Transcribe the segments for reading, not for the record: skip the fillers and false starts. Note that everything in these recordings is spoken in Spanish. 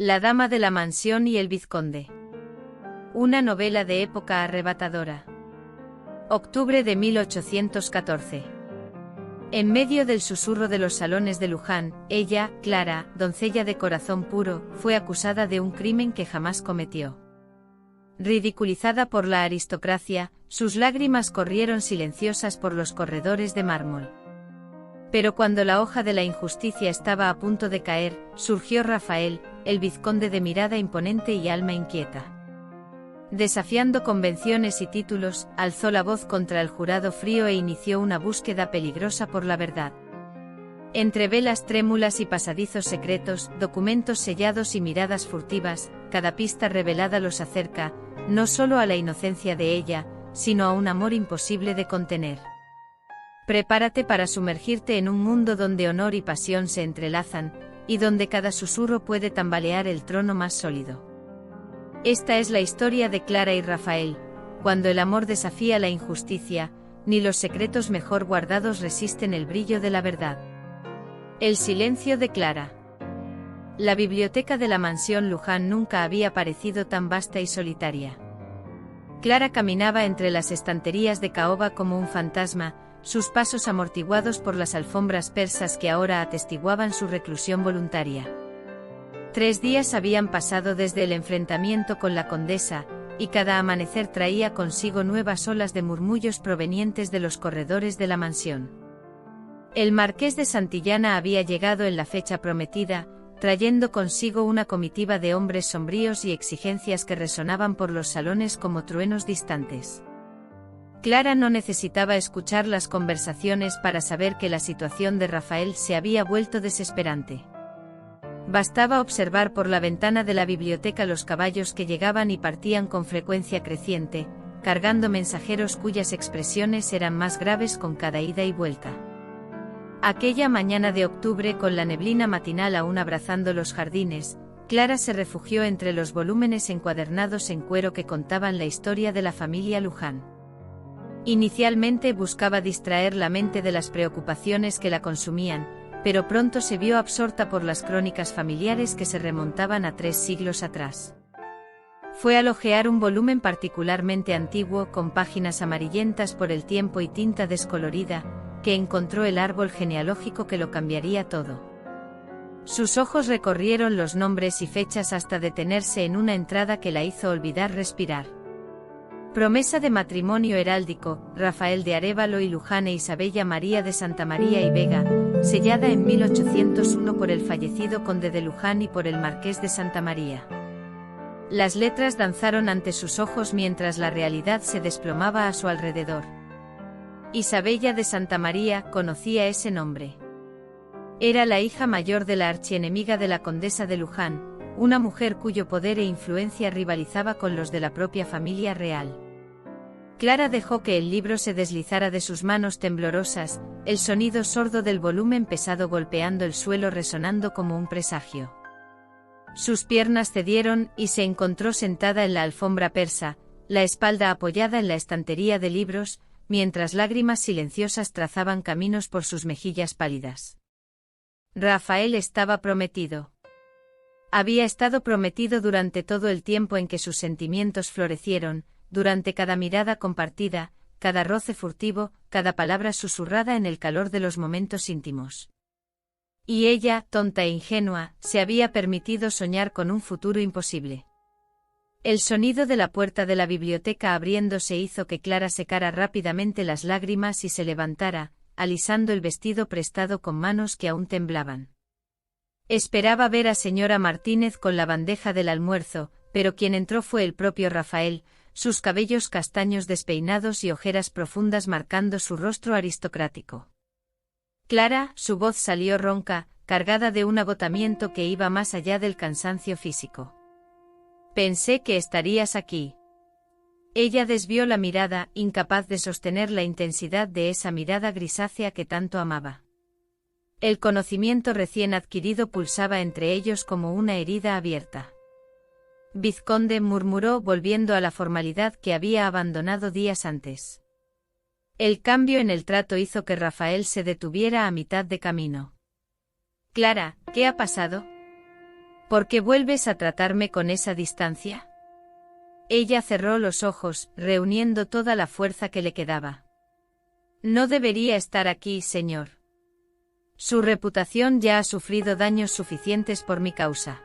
La dama de la mansión y el vizconde. Una novela de época arrebatadora. Octubre de 1814. En medio del susurro de los salones de Luján, ella, Clara, doncella de corazón puro, fue acusada de un crimen que jamás cometió. Ridiculizada por la aristocracia, sus lágrimas corrieron silenciosas por los corredores de mármol. Pero cuando la hoja de la injusticia estaba a punto de caer, surgió Rafael, el vizconde de mirada imponente y alma inquieta. Desafiando convenciones y títulos, alzó la voz contra el jurado frío e inició una búsqueda peligrosa por la verdad. Entre velas trémulas y pasadizos secretos, documentos sellados y miradas furtivas, cada pista revelada los acerca, no solo a la inocencia de ella, sino a un amor imposible de contener. Prepárate para sumergirte en un mundo donde honor y pasión se entrelazan, y donde cada susurro puede tambalear el trono más sólido. Esta es la historia de Clara y Rafael, cuando el amor desafía la injusticia, ni los secretos mejor guardados resisten el brillo de la verdad. El silencio de Clara. La biblioteca de la mansión Luján nunca había parecido tan vasta y solitaria. Clara caminaba entre las estanterías de caoba como un fantasma, sus pasos amortiguados por las alfombras persas que ahora atestiguaban su reclusión voluntaria. 3 días habían pasado desde el enfrentamiento con la condesa, y cada amanecer traía consigo nuevas olas de murmullos provenientes de los corredores de la mansión. El marqués de Santillana había llegado en la fecha prometida, trayendo consigo una comitiva de hombres sombríos y exigencias que resonaban por los salones como truenos distantes. Clara no necesitaba escuchar las conversaciones para saber que la situación de Rafael se había vuelto desesperante. Bastaba observar por la ventana de la biblioteca los caballos que llegaban y partían con frecuencia creciente, cargando mensajeros cuyas expresiones eran más graves con cada ida y vuelta. Aquella mañana de octubre, con la neblina matinal aún abrazando los jardines, Clara se refugió entre los volúmenes encuadernados en cuero que contaban la historia de la familia Luján. Inicialmente buscaba distraer la mente de las preocupaciones que la consumían, pero pronto se vio absorta por las crónicas familiares que se remontaban a 3 siglos atrás. Fue al hojear un volumen particularmente antiguo con páginas amarillentas por el tiempo y tinta descolorida, que encontró el árbol genealógico que lo cambiaría todo. Sus ojos recorrieron los nombres y fechas hasta detenerse en una entrada que la hizo olvidar respirar. Promesa de matrimonio heráldico, Rafael de Arévalo y Luján e Isabella María de Santa María y Vega, sellada en 1801 por el fallecido conde de Luján y por el marqués de Santa María. Las letras danzaron ante sus ojos mientras la realidad se desplomaba a su alrededor. Isabella de Santa María conocía ese nombre. Era la hija mayor de la archienemiga de la condesa de Luján, una mujer cuyo poder e influencia rivalizaba con los de la propia familia real. Clara dejó que el libro se deslizara de sus manos temblorosas, el sonido sordo del volumen pesado golpeando el suelo resonando como un presagio. Sus piernas cedieron y se encontró sentada en la alfombra persa, la espalda apoyada en la estantería de libros, mientras lágrimas silenciosas trazaban caminos por sus mejillas pálidas. Rafael estaba prometido. Había estado prometido durante todo el tiempo en que sus sentimientos florecieron, durante cada mirada compartida, cada roce furtivo, cada palabra susurrada en el calor de los momentos íntimos. Y ella, tonta e ingenua, se había permitido soñar con un futuro imposible. El sonido de la puerta de la biblioteca abriéndose hizo que Clara secara rápidamente las lágrimas y se levantara, alisando el vestido prestado con manos que aún temblaban. Esperaba ver a señora Martínez con la bandeja del almuerzo, pero quien entró fue el propio Rafael, sus cabellos castaños despeinados y ojeras profundas marcando su rostro aristocrático. Clara, su voz salió ronca, cargada de un agotamiento que iba más allá del cansancio físico. Pensé que estarías aquí. Ella desvió la mirada, incapaz de sostener la intensidad de esa mirada grisácea que tanto amaba. El conocimiento recién adquirido pulsaba entre ellos como una herida abierta. Vizconde, murmuró volviendo a la formalidad que había abandonado días antes. El cambio en el trato hizo que Rafael se detuviera a mitad de camino. Clara, ¿qué ha pasado? ¿Por qué vuelves a tratarme con esa distancia? Ella cerró los ojos, reuniendo toda la fuerza que le quedaba. No debería estar aquí, señor. Su reputación ya ha sufrido daños suficientes por mi causa.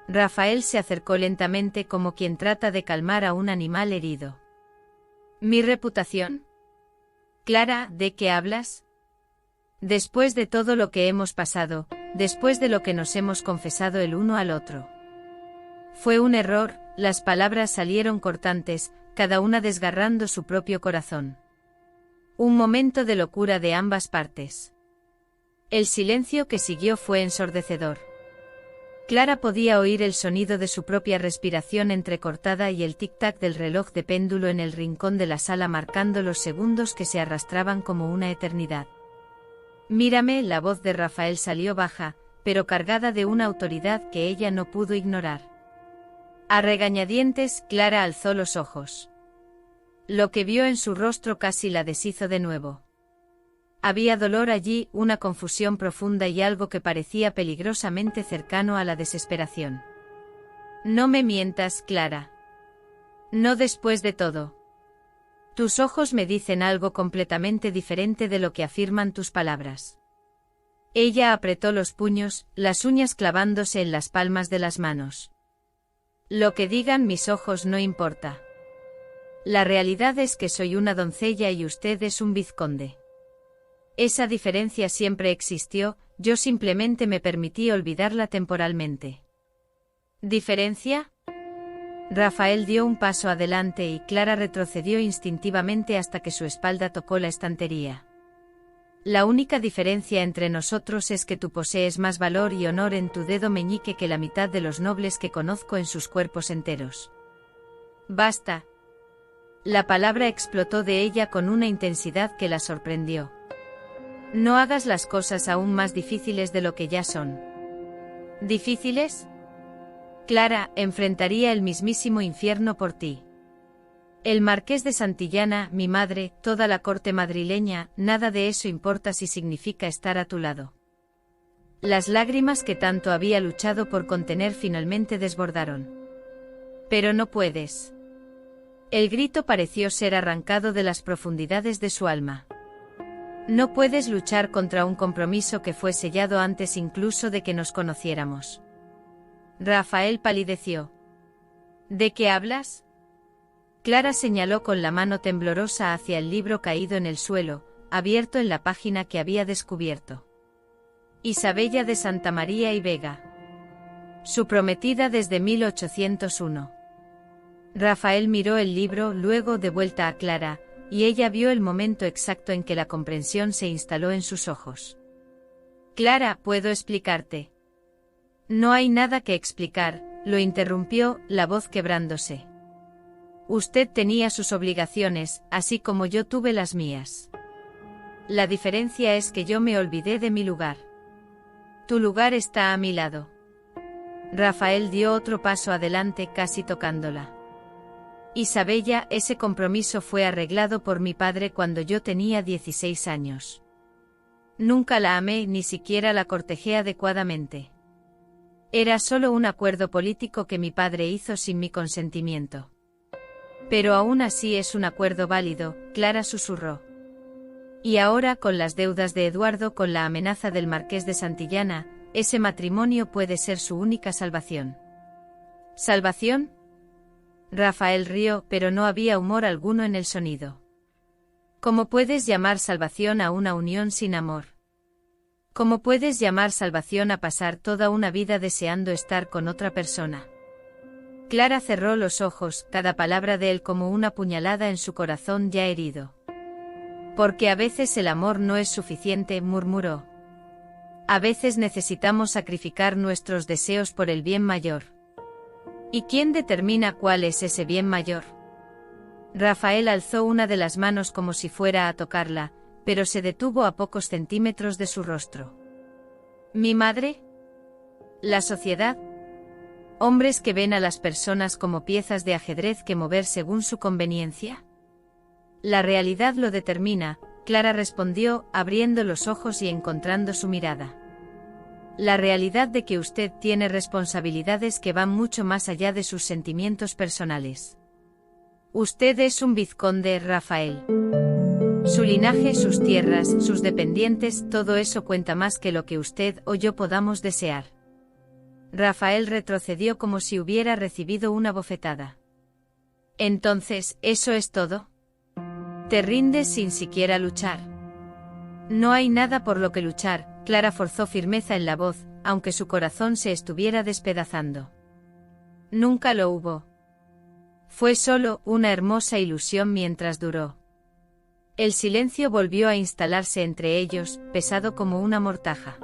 Rafael se acercó lentamente como quien trata de calmar a un animal herido. ¿Mi reputación? Clara, ¿de qué hablas? Después de todo lo que hemos pasado, después de lo que nos hemos confesado el uno al otro. Fue un error, las palabras salieron cortantes, cada una desgarrando su propio corazón. Un momento de locura de ambas partes. El silencio que siguió fue ensordecedor. Clara podía oír el sonido de su propia respiración entrecortada y el tic-tac del reloj de péndulo en el rincón de la sala marcando los segundos que se arrastraban como una eternidad. Mírame, la voz de Rafael salió baja, pero cargada de una autoridad que ella no pudo ignorar. A regañadientes, Clara alzó los ojos. Lo que vio en su rostro casi la deshizo de nuevo. Había dolor allí, una confusión profunda y algo que parecía peligrosamente cercano a la desesperación. No me mientas, Clara. No después de todo. Tus ojos me dicen algo completamente diferente de lo que afirman tus palabras. Ella apretó los puños, las uñas clavándose en las palmas de las manos. Lo que digan mis ojos no importa. La realidad es que soy una doncella y usted es un vizconde. Esa diferencia siempre existió, yo simplemente me permití olvidarla temporalmente. ¿Diferencia? Rafael dio un paso adelante y Clara retrocedió instintivamente hasta que su espalda tocó la estantería. La única diferencia entre nosotros es que tú posees más valor y honor en tu dedo meñique que la mitad de los nobles que conozco en sus cuerpos enteros. Basta. La palabra explotó de ella con una intensidad que la sorprendió. No hagas las cosas aún más difíciles de lo que ya son. ¿Difíciles? Clara, enfrentaría el mismísimo infierno por ti. El marqués de Santillana, mi madre, toda la corte madrileña, nada de eso importa si significa estar a tu lado. Las lágrimas que tanto había luchado por contener finalmente desbordaron. Pero no puedes. El grito pareció ser arrancado de las profundidades de su alma. No puedes luchar contra un compromiso que fue sellado antes incluso de que nos conociéramos. Rafael palideció. ¿De qué hablas? Clara señaló con la mano temblorosa hacia el libro caído en el suelo, abierto en la página que había descubierto. Isabella de Santa María y Vega. Su prometida desde 1801. Rafael miró el libro, luego de vuelta a Clara, y ella vio el momento exacto en que la comprensión se instaló en sus ojos. Clara, ¿puedo explicarte? No hay nada que explicar, lo interrumpió, la voz quebrándose. Usted tenía sus obligaciones, así como yo tuve las mías. La diferencia es que yo me olvidé de mi lugar. Tu lugar está a mi lado. Rafael dio otro paso adelante casi tocándola. Isabella, ese compromiso fue arreglado por mi padre cuando yo tenía 16 años. Nunca la amé, ni siquiera la cortejé adecuadamente. Era solo un acuerdo político que mi padre hizo sin mi consentimiento. Pero aún así es un acuerdo válido, Clara susurró. Y ahora con las deudas de Eduardo, con la amenaza del marqués de Santillana, ese matrimonio puede ser su única salvación. ¿Salvación? Rafael rió, pero no había humor alguno en el sonido. ¿Cómo puedes llamar salvación a una unión sin amor? ¿Cómo puedes llamar salvación a pasar toda una vida deseando estar con otra persona? Clara cerró los ojos, cada palabra de él como una puñalada en su corazón ya herido. Porque a veces el amor no es suficiente, murmuró. A veces necesitamos sacrificar nuestros deseos por el bien mayor. ¿Y quién determina cuál es ese bien mayor? Rafael alzó una de las manos como si fuera a tocarla, pero se detuvo a pocos centímetros de su rostro. ¿Mi madre? ¿La sociedad? ¿Hombres que ven a las personas como piezas de ajedrez que mover según su conveniencia? La realidad lo determina, Clara respondió, abriendo los ojos y encontrando su mirada. La realidad de que usted tiene responsabilidades que van mucho más allá de sus sentimientos personales. Usted es un vizconde, Rafael. Su linaje, sus tierras, sus dependientes, todo eso cuenta más que lo que usted o yo podamos desear. Rafael retrocedió como si hubiera recibido una bofetada. Entonces, ¿eso es todo? ¿Te rindes sin siquiera luchar? No hay nada por lo que luchar. Clara forzó firmeza en la voz, aunque su corazón se estuviera despedazando. Nunca lo hubo. Fue solo una hermosa ilusión mientras duró. El silencio volvió a instalarse entre ellos, pesado como una mortaja.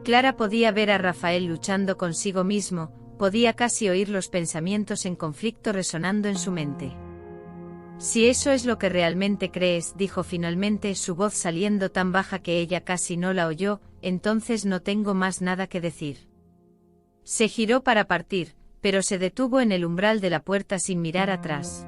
Clara podía ver a Rafael luchando consigo mismo, podía casi oír los pensamientos en conflicto resonando en su mente. Si eso es lo que realmente crees, dijo finalmente, su voz saliendo tan baja que ella casi no la oyó, entonces no tengo más nada que decir. Se giró para partir, pero se detuvo en el umbral de la puerta sin mirar atrás.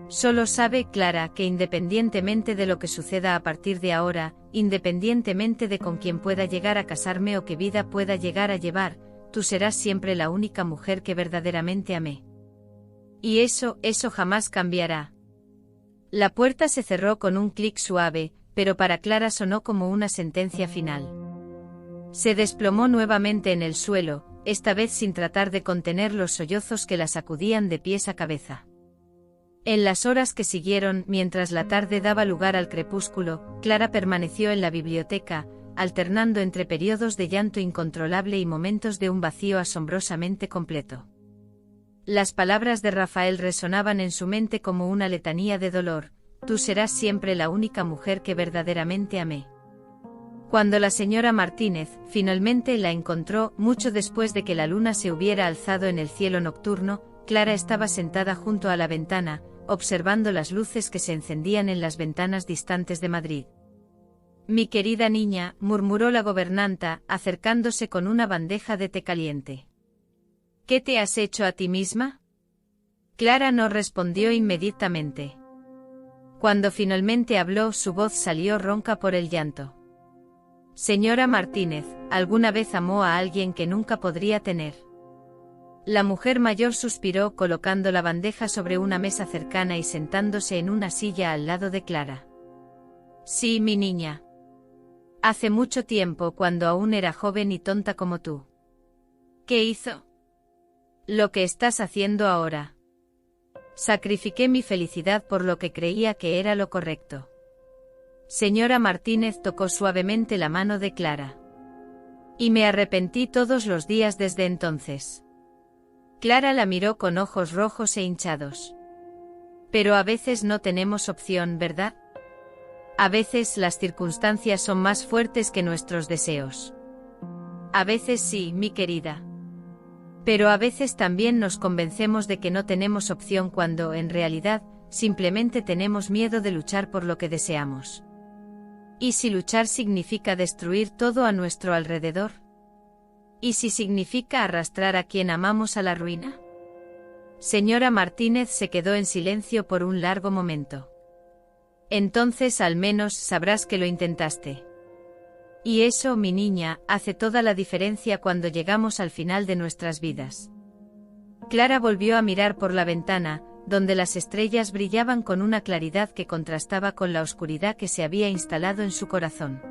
Solo sabe, Clara, que independientemente de lo que suceda a partir de ahora, independientemente de con quién pueda llegar a casarme o qué vida pueda llegar a llevar, tú serás siempre la única mujer que verdaderamente amé. Y eso jamás cambiará. La puerta se cerró con un clic suave, pero para Clara sonó como una sentencia final. Se desplomó nuevamente en el suelo, esta vez sin tratar de contener los sollozos que la sacudían de pies a cabeza. En las horas que siguieron, mientras la tarde daba lugar al crepúsculo, Clara permaneció en la biblioteca, alternando entre periodos de llanto incontrolable y momentos de un vacío asombrosamente completo. Las palabras de Rafael resonaban en su mente como una letanía de dolor: tú serás siempre la única mujer que verdaderamente amé. Cuando la señora Martínez finalmente la encontró, mucho después de que la luna se hubiera alzado en el cielo nocturno, Clara estaba sentada junto a la ventana, observando las luces que se encendían en las ventanas distantes de Madrid. Mi querida niña, murmuró la gobernanta, acercándose con una bandeja de té caliente. ¿Qué te has hecho a ti misma? Clara no respondió inmediatamente. Cuando finalmente habló, su voz salió ronca por el llanto. Señora Martínez, ¿alguna vez amó a alguien que nunca podría tener? La mujer mayor suspiró, colocando la bandeja sobre una mesa cercana y sentándose en una silla al lado de Clara. Sí, mi niña. Hace mucho tiempo, cuando aún era joven y tonta como tú. ¿Qué hizo? Lo que estás haciendo ahora. Sacrifiqué mi felicidad por lo que creía que era lo correcto. Señora Martínez tocó suavemente la mano de Clara. Y me arrepentí todos los días desde entonces. Clara la miró con ojos rojos e hinchados. Pero a veces no tenemos opción, ¿verdad? A veces las circunstancias son más fuertes que nuestros deseos. A veces sí, mi querida. Pero a veces también nos convencemos de que no tenemos opción cuando, en realidad, simplemente tenemos miedo de luchar por lo que deseamos. ¿Y si luchar significa destruir todo a nuestro alrededor? ¿Y si significa arrastrar a quien amamos a la ruina? Señora Martínez se quedó en silencio por un largo momento. Entonces al menos sabrás que lo intentaste. Y eso, mi niña, hace toda la diferencia cuando llegamos al final de nuestras vidas. Clara volvió a mirar por la ventana, donde las estrellas brillaban con una claridad que contrastaba con la oscuridad que se había instalado en su corazón.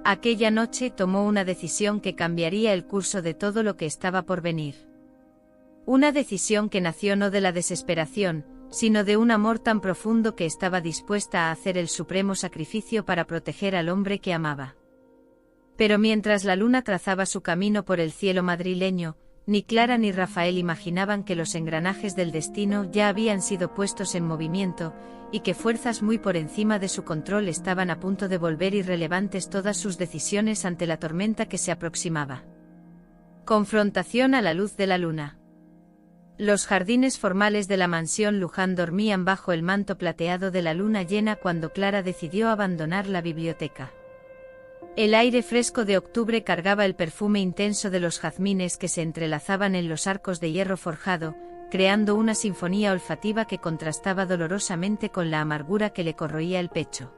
Aquella noche tomó una decisión que cambiaría el curso de todo lo que estaba por venir. Una decisión que nació no de la desesperación, sino de un amor tan profundo que estaba dispuesta a hacer el supremo sacrificio para proteger al hombre que amaba. Pero mientras la luna trazaba su camino por el cielo madrileño, ni Clara ni Rafael imaginaban que los engranajes del destino ya habían sido puestos en movimiento, y que fuerzas muy por encima de su control estaban a punto de volver irrelevantes todas sus decisiones ante la tormenta que se aproximaba. Confrontación a la luz de la luna. Los jardines formales de la mansión Luján dormían bajo el manto plateado de la luna llena cuando Clara decidió abandonar la biblioteca. El aire fresco de octubre cargaba el perfume intenso de los jazmines que se entrelazaban en los arcos de hierro forjado, creando una sinfonía olfativa que contrastaba dolorosamente con la amargura que le corroía el pecho.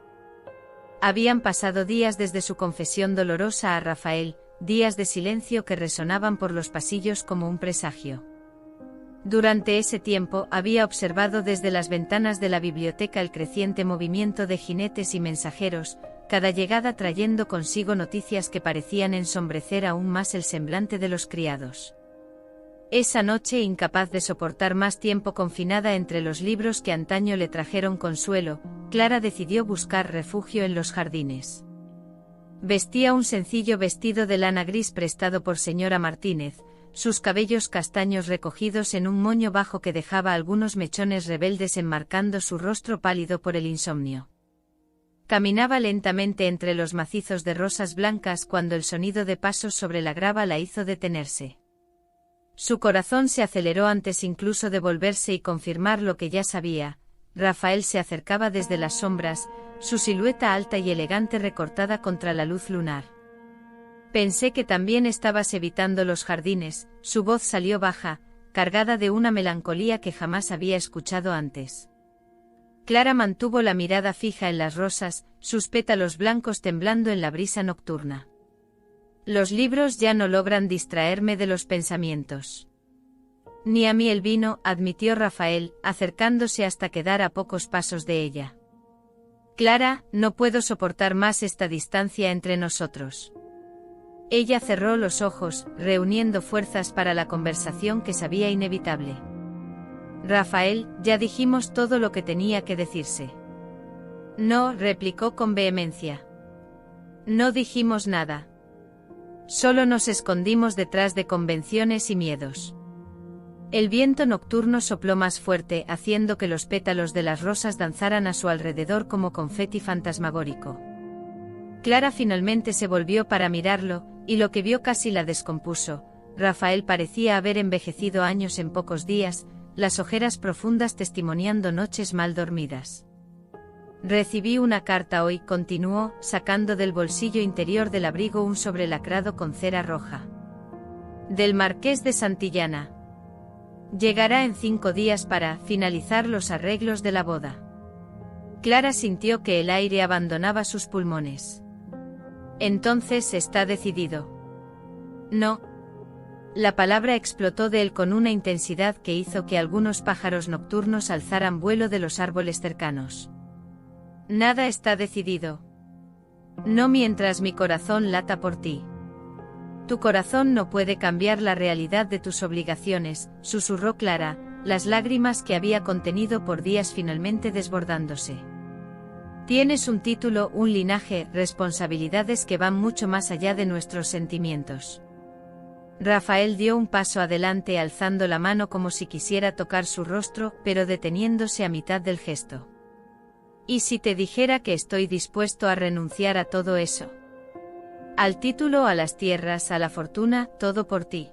Habían pasado días desde su confesión dolorosa a Rafael, días de silencio que resonaban por los pasillos como un presagio. Durante ese tiempo había observado desde las ventanas de la biblioteca el creciente movimiento de jinetes y mensajeros, cada llegada trayendo consigo noticias que parecían ensombrecer aún más el semblante de los criados. Esa noche, incapaz de soportar más tiempo confinada entre los libros que antaño le trajeron consuelo, Clara decidió buscar refugio en los jardines. Vestía un sencillo vestido de lana gris prestado por señora Martínez, sus cabellos castaños recogidos en un moño bajo que dejaba algunos mechones rebeldes enmarcando su rostro pálido por el insomnio. Caminaba lentamente entre los macizos de rosas blancas cuando el sonido de pasos sobre la grava la hizo detenerse. Su corazón se aceleró antes incluso de volverse y confirmar lo que ya sabía. Rafael se acercaba desde las sombras, su silueta alta y elegante recortada contra la luz lunar. Pensé que también estabas evitando los jardines. Su voz salió baja, cargada de una melancolía que jamás había escuchado antes. Clara mantuvo la mirada fija en las rosas, sus pétalos blancos temblando en la brisa nocturna. Los libros ya no logran distraerme de los pensamientos. Ni a mí el vino, admitió Rafael, acercándose hasta quedar a pocos pasos de ella. Clara, no puedo soportar más esta distancia entre nosotros. Ella cerró los ojos, reuniendo fuerzas para la conversación que sabía inevitable. Rafael, ya dijimos todo lo que tenía que decirse. No, replicó con vehemencia. No dijimos nada. Solo nos escondimos detrás de convenciones y miedos. El viento nocturno sopló más fuerte, haciendo que los pétalos de las rosas danzaran a su alrededor como confeti fantasmagórico. Clara finalmente se volvió para mirarlo, y lo que vio casi la descompuso. Rafael parecía haber envejecido años en pocos días, las ojeras profundas testimoniando noches mal dormidas. Recibí una carta hoy, continuó, sacando del bolsillo interior del abrigo un sobre lacrado con cera roja. Del Marqués de Santillana. Llegará en 5 días para finalizar los arreglos de la boda. Clara sintió que el aire abandonaba sus pulmones. Entonces está decidido. No. La palabra explotó de él con una intensidad que hizo que algunos pájaros nocturnos alzaran vuelo de los árboles cercanos. Nada está decidido. No mientras mi corazón lata por ti. Tu corazón no puede cambiar la realidad de tus obligaciones, susurró Clara, las lágrimas que había contenido por días finalmente desbordándose. Tienes un título, un linaje, responsabilidades que van mucho más allá de nuestros sentimientos. Rafael dio un paso adelante alzando la mano como si quisiera tocar su rostro, pero deteniéndose a mitad del gesto. ¿Y si te dijera que estoy dispuesto a renunciar a todo eso? Al título, a las tierras, a la fortuna, todo por ti.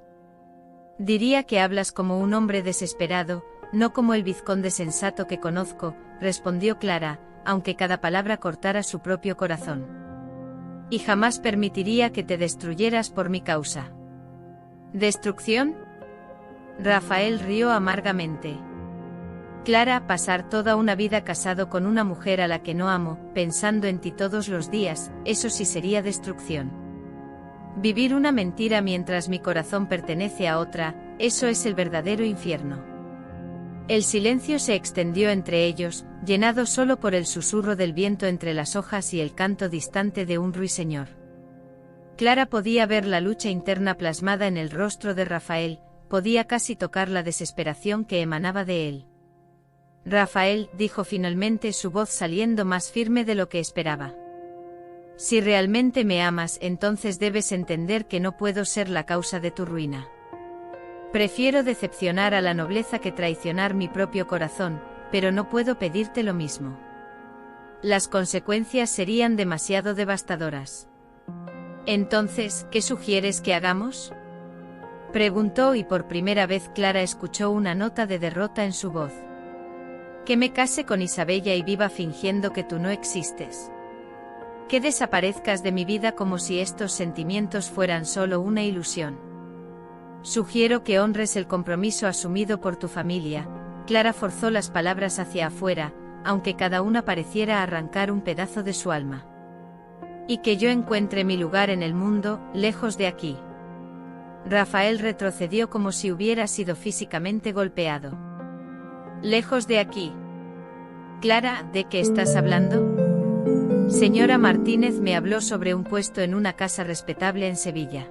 Diría que hablas como un hombre desesperado, no como el vizconde sensato que conozco, respondió Clara, aunque cada palabra cortara su propio corazón. Y jamás permitiría que te destruyeras por mi causa. ¿Destrucción? Rafael rió amargamente. Clara, pasar toda una vida casado con una mujer a la que no amo, pensando en ti todos los días, eso sí sería destrucción. Vivir una mentira mientras mi corazón pertenece a otra, eso es el verdadero infierno. El silencio se extendió entre ellos, llenado solo por el susurro del viento entre las hojas y el canto distante de un ruiseñor. Clara podía ver la lucha interna plasmada en el rostro de Rafael, podía casi tocar la desesperación que emanaba de él. Rafael, dijo finalmente, su voz saliendo más firme de lo que esperaba. Si realmente me amas, entonces debes entender que no puedo ser la causa de tu ruina. Prefiero decepcionar a la nobleza que traicionar mi propio corazón, pero no puedo pedirte lo mismo. Las consecuencias serían demasiado devastadoras. Entonces, ¿qué sugieres que hagamos? Preguntó, y por primera vez Clara escuchó una nota de derrota en su voz. Que me case con Isabella y viva fingiendo que tú no existes. Que desaparezcas de mi vida como si estos sentimientos fueran solo una ilusión. Sugiero que honres el compromiso asumido por tu familia. Clara forzó las palabras hacia afuera, aunque cada una pareciera arrancar un pedazo de su alma. Y que yo encuentre mi lugar en el mundo, lejos de aquí. Rafael retrocedió como si hubiera sido físicamente golpeado. Lejos de aquí. Clara, ¿de qué estás hablando? Señora Martínez me habló sobre un puesto en una casa respetable en Sevilla.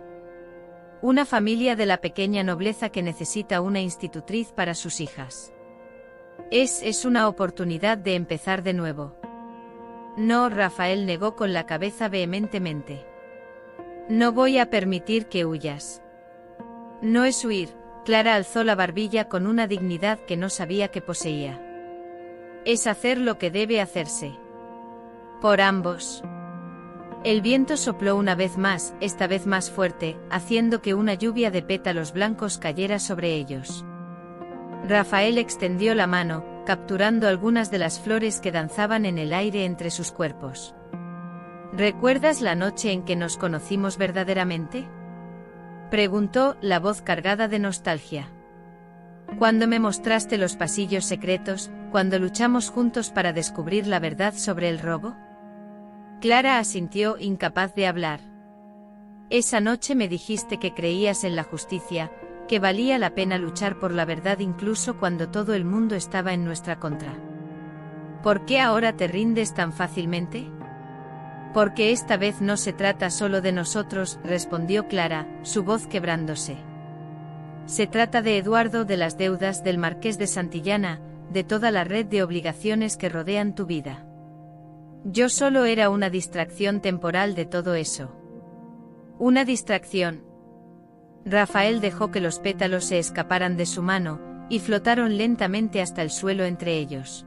Una familia de la pequeña nobleza que necesita una institutriz para sus hijas. Es una oportunidad de empezar de nuevo. No, Rafael negó con la cabeza vehementemente. No voy a permitir que huyas. No es huir, Clara alzó la barbilla con una dignidad que no sabía que poseía. Es hacer lo que debe hacerse. Por ambos. El viento sopló una vez más, esta vez más fuerte, haciendo que una lluvia de pétalos blancos cayera sobre ellos. Rafael extendió la mano, capturando algunas de las flores que danzaban en el aire entre sus cuerpos. ¿Recuerdas la noche en que nos conocimos verdaderamente? Preguntó, la voz cargada de nostalgia. Cuando me mostraste los pasillos secretos, cuando luchamos juntos para descubrir la verdad sobre el robo. Clara asintió, incapaz de hablar. Esa noche me dijiste que creías en la justicia, que valía la pena luchar por la verdad incluso cuando todo el mundo estaba en nuestra contra. ¿Por qué ahora te rindes tan fácilmente? Porque esta vez no se trata solo de nosotros, respondió Clara, su voz quebrándose. Se trata de Eduardo, de las deudas del Marqués de Santillana, de toda la red de obligaciones que rodean tu vida. Yo solo era una distracción temporal de todo eso. Una distracción. Rafael dejó que los pétalos se escaparan de su mano, y flotaron lentamente hasta el suelo entre ellos.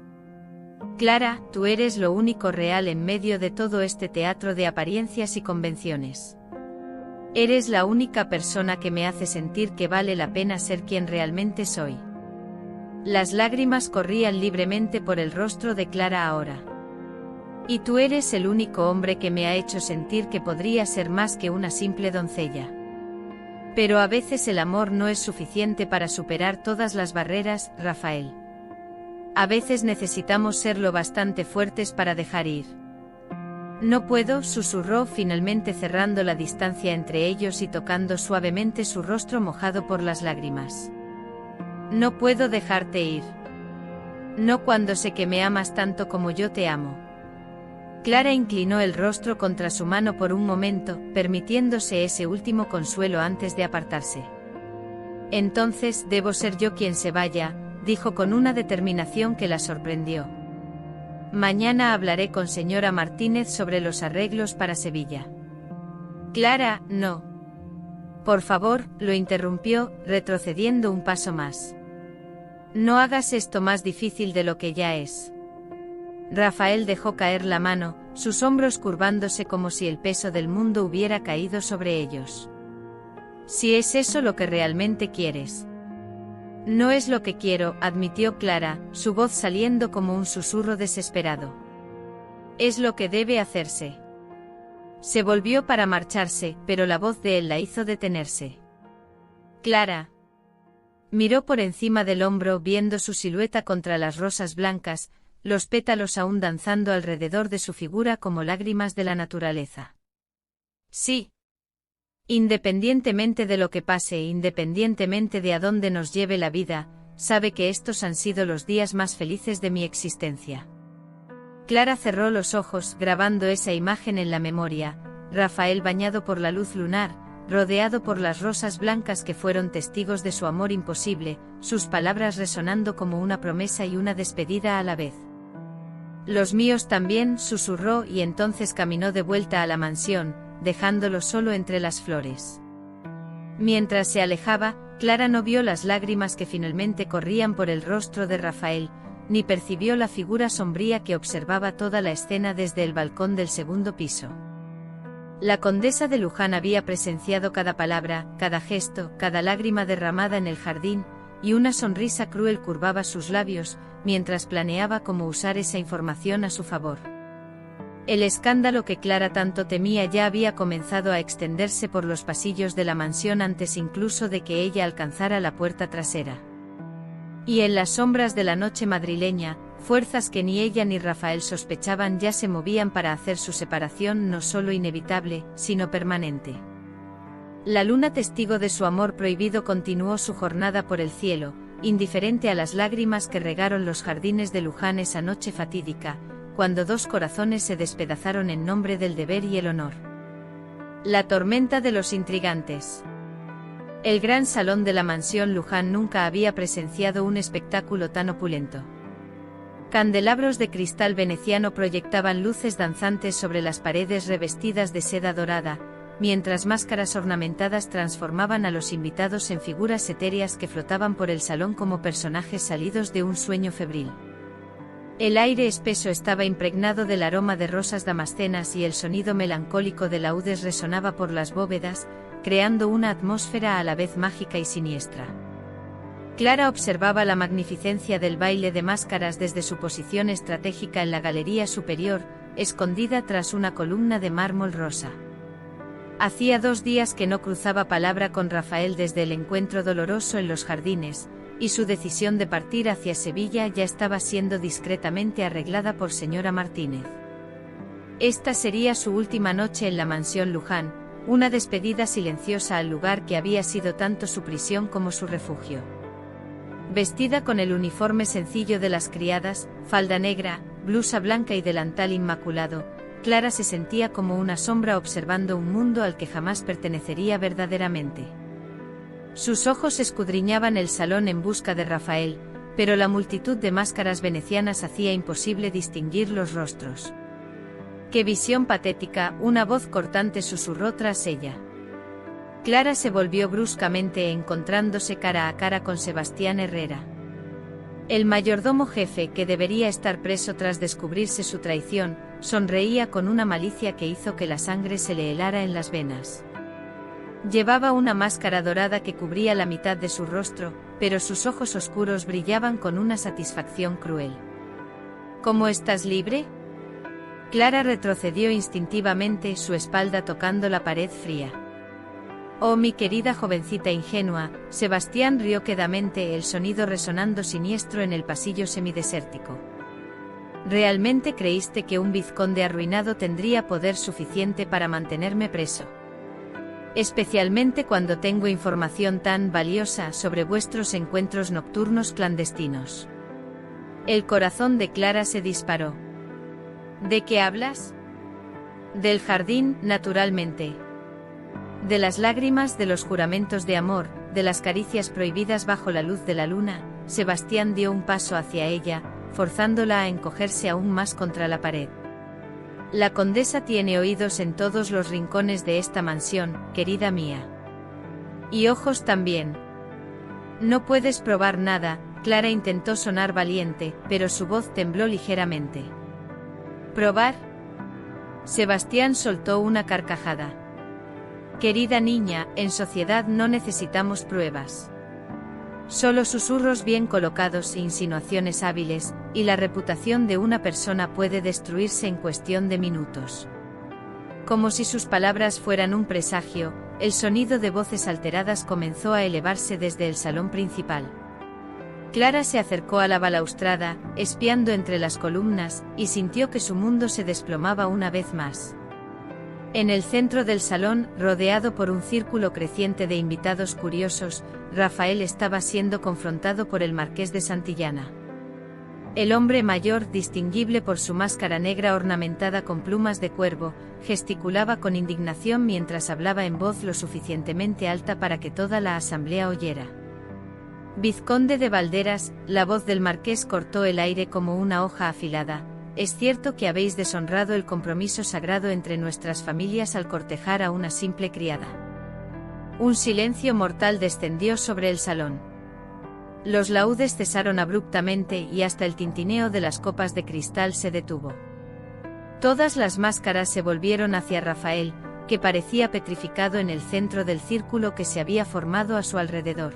Clara, tú eres lo único real en medio de todo este teatro de apariencias y convenciones. Eres la única persona que me hace sentir que vale la pena ser quien realmente soy. Las lágrimas corrían libremente por el rostro de Clara ahora. Y tú eres el único hombre que me ha hecho sentir que podría ser más que una simple doncella. Pero a veces el amor no es suficiente para superar todas las barreras, Rafael. A veces necesitamos ser lo bastante fuertes para dejar ir. No puedo, susurró finalmente cerrando la distancia entre ellos y tocando suavemente su rostro mojado por las lágrimas. No puedo dejarte ir. No cuando sé que me amas tanto como yo te amo. Clara inclinó el rostro contra su mano por un momento, permitiéndose ese último consuelo antes de apartarse. Entonces debo ser yo quien se vaya, dijo con una determinación que la sorprendió. Mañana hablaré con señora Martínez sobre los arreglos para Sevilla. Clara, no. Por favor, lo interrumpió, retrocediendo un paso más. No hagas esto más difícil de lo que ya es. Rafael dejó caer la mano, sus hombros curvándose como si el peso del mundo hubiera caído sobre ellos. Si es eso lo que realmente quieres. No es lo que quiero, admitió Clara, su voz saliendo como un susurro desesperado. Es lo que debe hacerse. Se volvió para marcharse, pero la voz de él la hizo detenerse. Clara. Miró por encima del hombro viendo su silueta contra las rosas blancas, los pétalos aún danzando alrededor de su figura como lágrimas de la naturaleza. Sí. Independientemente de lo que pase, independientemente de a dónde nos lleve la vida, sabe que estos han sido los días más felices de mi existencia. Clara cerró los ojos, grabando esa imagen en la memoria, Rafael bañado por la luz lunar, rodeado por las rosas blancas que fueron testigos de su amor imposible, sus palabras resonando como una promesa y una despedida a la vez. Los míos también, susurró y entonces caminó de vuelta a la mansión, dejándolo solo entre las flores. Mientras se alejaba, Clara no vio las lágrimas que finalmente corrían por el rostro de Rafael, ni percibió la figura sombría que observaba toda la escena desde el balcón del segundo piso. La condesa de Luján había presenciado cada palabra, cada gesto, cada lágrima derramada en el jardín, y una sonrisa cruel curvaba sus labios, mientras planeaba cómo usar esa información a su favor. El escándalo que Clara tanto temía ya había comenzado a extenderse por los pasillos de la mansión antes incluso de que ella alcanzara la puerta trasera. Y en las sombras de la noche madrileña, fuerzas que ni ella ni Rafael sospechaban ya se movían para hacer su separación no solo inevitable, sino permanente. La luna, testigo de su amor prohibido, continuó su jornada por el cielo, indiferente a las lágrimas que regaron los jardines de Luján esa noche fatídica, cuando dos corazones se despedazaron en nombre del deber y el honor. La tormenta de los intrigantes. El gran salón de la mansión Luján nunca había presenciado un espectáculo tan opulento. Candelabros de cristal veneciano proyectaban luces danzantes sobre las paredes revestidas de seda dorada, mientras máscaras ornamentadas transformaban a los invitados en figuras etéreas que flotaban por el salón como personajes salidos de un sueño febril. El aire espeso estaba impregnado del aroma de rosas damascenas y el sonido melancólico de laúdes resonaba por las bóvedas, creando una atmósfera a la vez mágica y siniestra. Clara observaba la magnificencia del baile de máscaras desde su posición estratégica en la galería superior, escondida tras una columna de mármol rosa. Hacía 2 días que no cruzaba palabra con Rafael desde el encuentro doloroso en los jardines, y su decisión de partir hacia Sevilla ya estaba siendo discretamente arreglada por señora Martínez. Esta sería su última noche en la mansión Luján, una despedida silenciosa al lugar que había sido tanto su prisión como su refugio. Vestida con el uniforme sencillo de las criadas, falda negra, blusa blanca y delantal inmaculado, Clara se sentía como una sombra observando un mundo al que jamás pertenecería verdaderamente. Sus ojos escudriñaban el salón en busca de Rafael, pero la multitud de máscaras venecianas hacía imposible distinguir los rostros. ¡Qué visión patética!, una voz cortante susurró tras ella. Clara se volvió bruscamente encontrándose cara a cara con Sebastián Herrera. El mayordomo jefe, que debería estar preso tras descubrirse su traición, sonreía con una malicia que hizo que la sangre se le helara en las venas. Llevaba una máscara dorada que cubría la mitad de su rostro, pero sus ojos oscuros brillaban con una satisfacción cruel. ¿Cómo estás libre? Clara retrocedió instintivamente, su espalda tocando la pared fría. Oh, mi querida jovencita ingenua, Sebastián rió quedamente, el sonido resonando siniestro en el pasillo semidesértico. ¿Realmente creíste que un vizconde arruinado tendría poder suficiente para mantenerme preso? Especialmente cuando tengo información tan valiosa sobre vuestros encuentros nocturnos clandestinos. El corazón de Clara se disparó. ¿De qué hablas? Del jardín, naturalmente. De las lágrimas, de los juramentos de amor, de las caricias prohibidas bajo la luz de la luna. Sebastián dio un paso hacia ella, forzándola a encogerse aún más contra la pared. La condesa tiene oídos en todos los rincones de esta mansión, querida mía. Y ojos también. No puedes probar nada. Clara intentó sonar valiente, pero su voz tembló ligeramente. ¿Probar? Sebastián soltó una carcajada. Querida niña, en sociedad no necesitamos pruebas. Solo susurros bien colocados e insinuaciones hábiles, y la reputación de una persona puede destruirse en cuestión de minutos. Como si sus palabras fueran un presagio, el sonido de voces alteradas comenzó a elevarse desde el salón principal. Clara se acercó a la balaustrada, espiando entre las columnas, y sintió que su mundo se desplomaba una vez más. En el centro del salón, rodeado por un círculo creciente de invitados curiosos, Rafael estaba siendo confrontado por el marqués de Santillana. El hombre mayor, distinguible por su máscara negra ornamentada con plumas de cuervo, gesticulaba con indignación mientras hablaba en voz lo suficientemente alta para que toda la asamblea oyera. Vizconde de Valderas, la voz del marqués cortó el aire como una hoja afilada. Es cierto que habéis deshonrado el compromiso sagrado entre nuestras familias al cortejar a una simple criada. Un silencio mortal descendió sobre el salón. Los laúdes cesaron abruptamente y hasta el tintineo de las copas de cristal se detuvo. Todas las máscaras se volvieron hacia Rafael, que parecía petrificado en el centro del círculo que se había formado a su alrededor.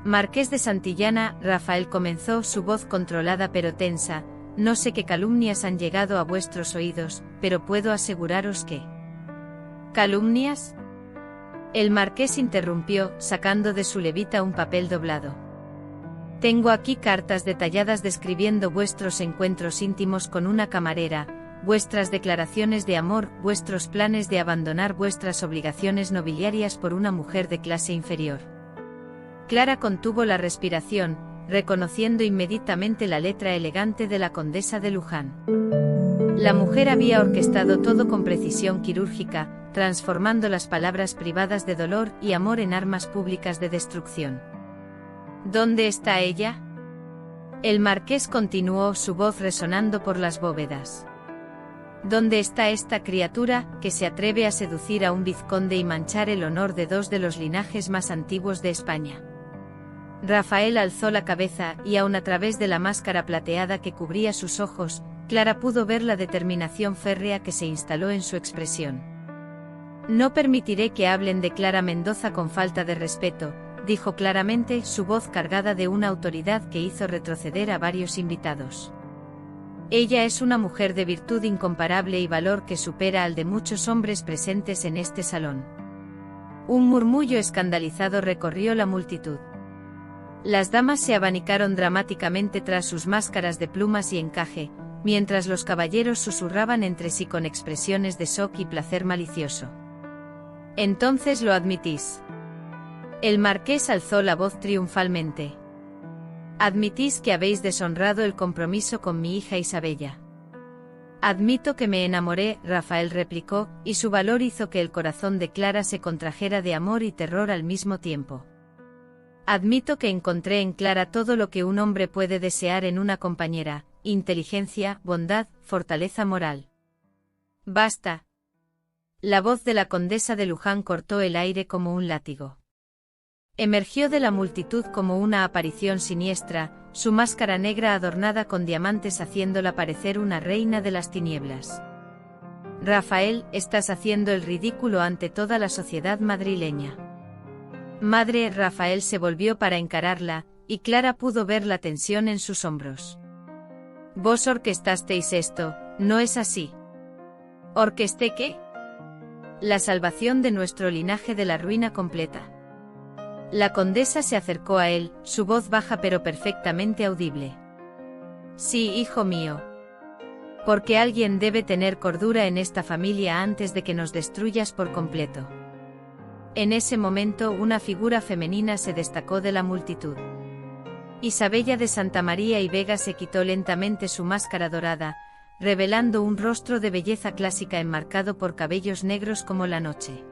Marqués de Santillana, Rafael comenzó, su voz controlada pero tensa. No sé qué calumnias han llegado a vuestros oídos, pero puedo aseguraros que... ¿Calumnias? El marqués interrumpió, sacando de su levita un papel doblado. Tengo aquí cartas detalladas describiendo vuestros encuentros íntimos con una camarera, vuestras declaraciones de amor, vuestros planes de abandonar vuestras obligaciones nobiliarias por una mujer de clase inferior. Clara contuvo la respiración, reconociendo inmediatamente la letra elegante de la condesa de Luján. La mujer había orquestado todo con precisión quirúrgica, transformando las palabras privadas de dolor y amor en armas públicas de destrucción. ¿Dónde está ella? El marqués continuó, su voz resonando por las bóvedas. ¿Dónde está esta criatura, que se atreve a seducir a un vizconde y manchar el honor de dos de los linajes más antiguos de España? Rafael alzó la cabeza y aun a través de la máscara plateada que cubría sus ojos, Clara pudo ver la determinación férrea que se instaló en su expresión. No permitiré que hablen de Clara Mendoza con falta de respeto, dijo claramente, su voz cargada de una autoridad que hizo retroceder a varios invitados. Ella es una mujer de virtud incomparable y valor que supera al de muchos hombres presentes en este salón. Un murmullo escandalizado recorrió la multitud. Las damas se abanicaron dramáticamente tras sus máscaras de plumas y encaje, mientras los caballeros susurraban entre sí con expresiones de shock y placer malicioso. ¿Entonces lo admitís? El marqués alzó la voz triunfalmente. ¿Admitís que habéis deshonrado el compromiso con mi hija Isabella? Admito que me enamoré, Rafael replicó, y su valor hizo que el corazón de Clara se contrajera de amor y terror al mismo tiempo. Admito que encontré en Clara todo lo que un hombre puede desear en una compañera: inteligencia, bondad, fortaleza moral. Basta. La voz de la condesa de Luján cortó el aire como un látigo. Emergió de la multitud como una aparición siniestra, su máscara negra adornada con diamantes haciéndola parecer una reina de las tinieblas. Rafael, estás haciendo el ridículo ante toda la sociedad madrileña. Madre, Rafael se volvió para encararla, y Clara pudo ver la tensión en sus hombros. Vos orquestasteis esto, ¿no es así? ¿Orquesté qué? La salvación de nuestro linaje de la ruina completa. La condesa se acercó a él, su voz baja pero perfectamente audible. Sí, hijo mío. Porque alguien debe tener cordura en esta familia antes de que nos destruyas por completo. En ese momento una figura femenina se destacó de la multitud. Isabella de Santa María y Vega se quitó lentamente su máscara dorada, revelando un rostro de belleza clásica enmarcado por cabellos negros como la noche.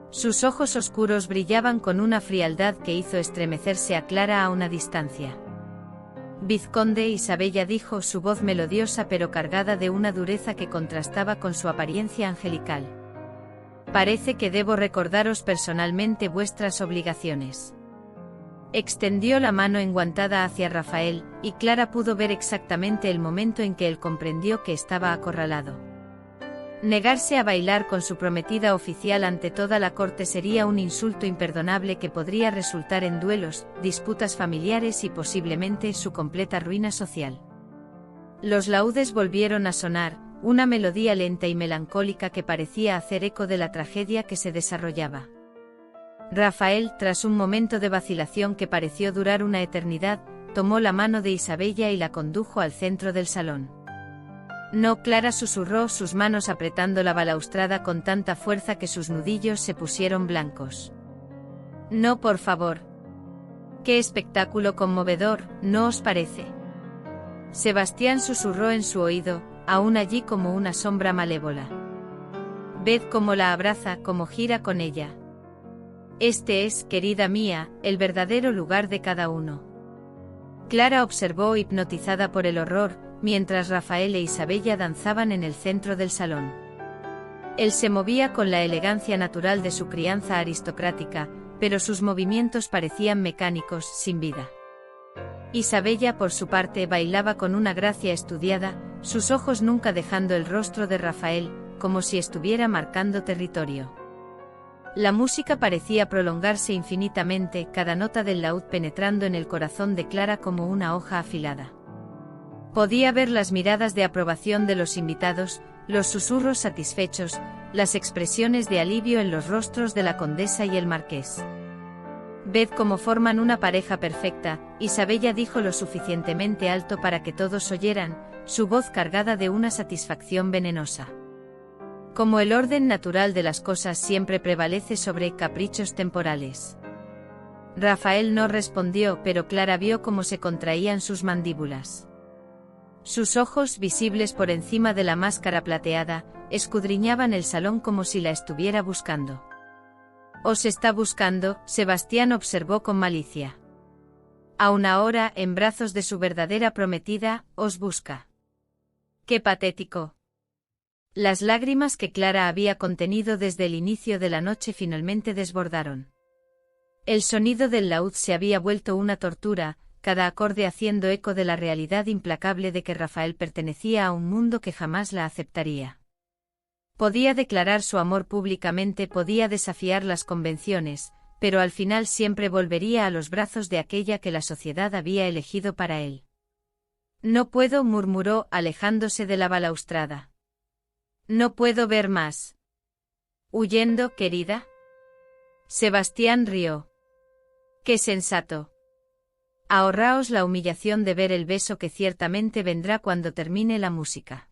Sus ojos oscuros brillaban con una frialdad que hizo estremecerse a Clara a una distancia. Vizconde, Isabella dijo, su voz melodiosa pero cargada de una dureza que contrastaba con su apariencia angelical. Parece que debo recordaros personalmente vuestras obligaciones. Extendió la mano enguantada hacia Rafael, y Clara pudo ver exactamente el momento en que él comprendió que estaba acorralado. Negarse a bailar con su prometida oficial ante toda la corte sería un insulto imperdonable que podría resultar en duelos, disputas familiares y posiblemente su completa ruina social. Los laúdes volvieron a sonar, una melodía lenta y melancólica que parecía hacer eco de la tragedia que se desarrollaba. Rafael, tras un momento de vacilación que pareció durar una eternidad, tomó la mano de Isabella y la condujo al centro del salón. No, Clara susurró, sus manos apretando la balaustrada con tanta fuerza que sus nudillos se pusieron blancos. No, por favor. Qué espectáculo conmovedor, ¿no os parece? Sebastián susurró en su oído, aún allí como una sombra malévola. Ved cómo la abraza, cómo gira con ella. Este es, querida mía, el verdadero lugar de cada uno. Clara observó hipnotizada por el horror, mientras Rafael e Isabella danzaban en el centro del salón. Él se movía con la elegancia natural de su crianza aristocrática, pero sus movimientos parecían mecánicos, sin vida. Isabella, por su parte, bailaba con una gracia estudiada, sus ojos nunca dejando el rostro de Rafael, como si estuviera marcando territorio. La música parecía prolongarse infinitamente, cada nota del laúd penetrando en el corazón de Clara como una hoja afilada. Podía ver las miradas de aprobación de los invitados, los susurros satisfechos, las expresiones de alivio en los rostros de la condesa y el marqués. Ved cómo forman una pareja perfecta. Isabella dijo lo suficientemente alto para que todos oyeran, su voz cargada de una satisfacción venenosa. Como el orden natural de las cosas siempre prevalece sobre caprichos temporales. Rafael no respondió, pero Clara vio cómo se contraían sus mandíbulas. Sus ojos, visibles por encima de la máscara plateada, escudriñaban el salón como si la estuviera buscando. «Os está buscando», Sebastián observó con malicia. «Aún ahora, en brazos de su verdadera prometida, os busca». «¡Qué patético!». Las lágrimas que Clara había contenido desde el inicio de la noche finalmente desbordaron. El sonido del laúd se había vuelto una tortura, cada acorde haciendo eco de la realidad implacable de que Rafael pertenecía a un mundo que jamás la aceptaría. Podía declarar su amor públicamente, podía desafiar las convenciones, pero al final siempre volvería a los brazos de aquella que la sociedad había elegido para él. «No puedo», murmuró, alejándose de la balaustrada. «No puedo ver más». «¿Huyendo, querida?». Sebastián rió. «Qué sensato. Ahorraos la humillación de ver el beso que ciertamente vendrá cuando termine la música».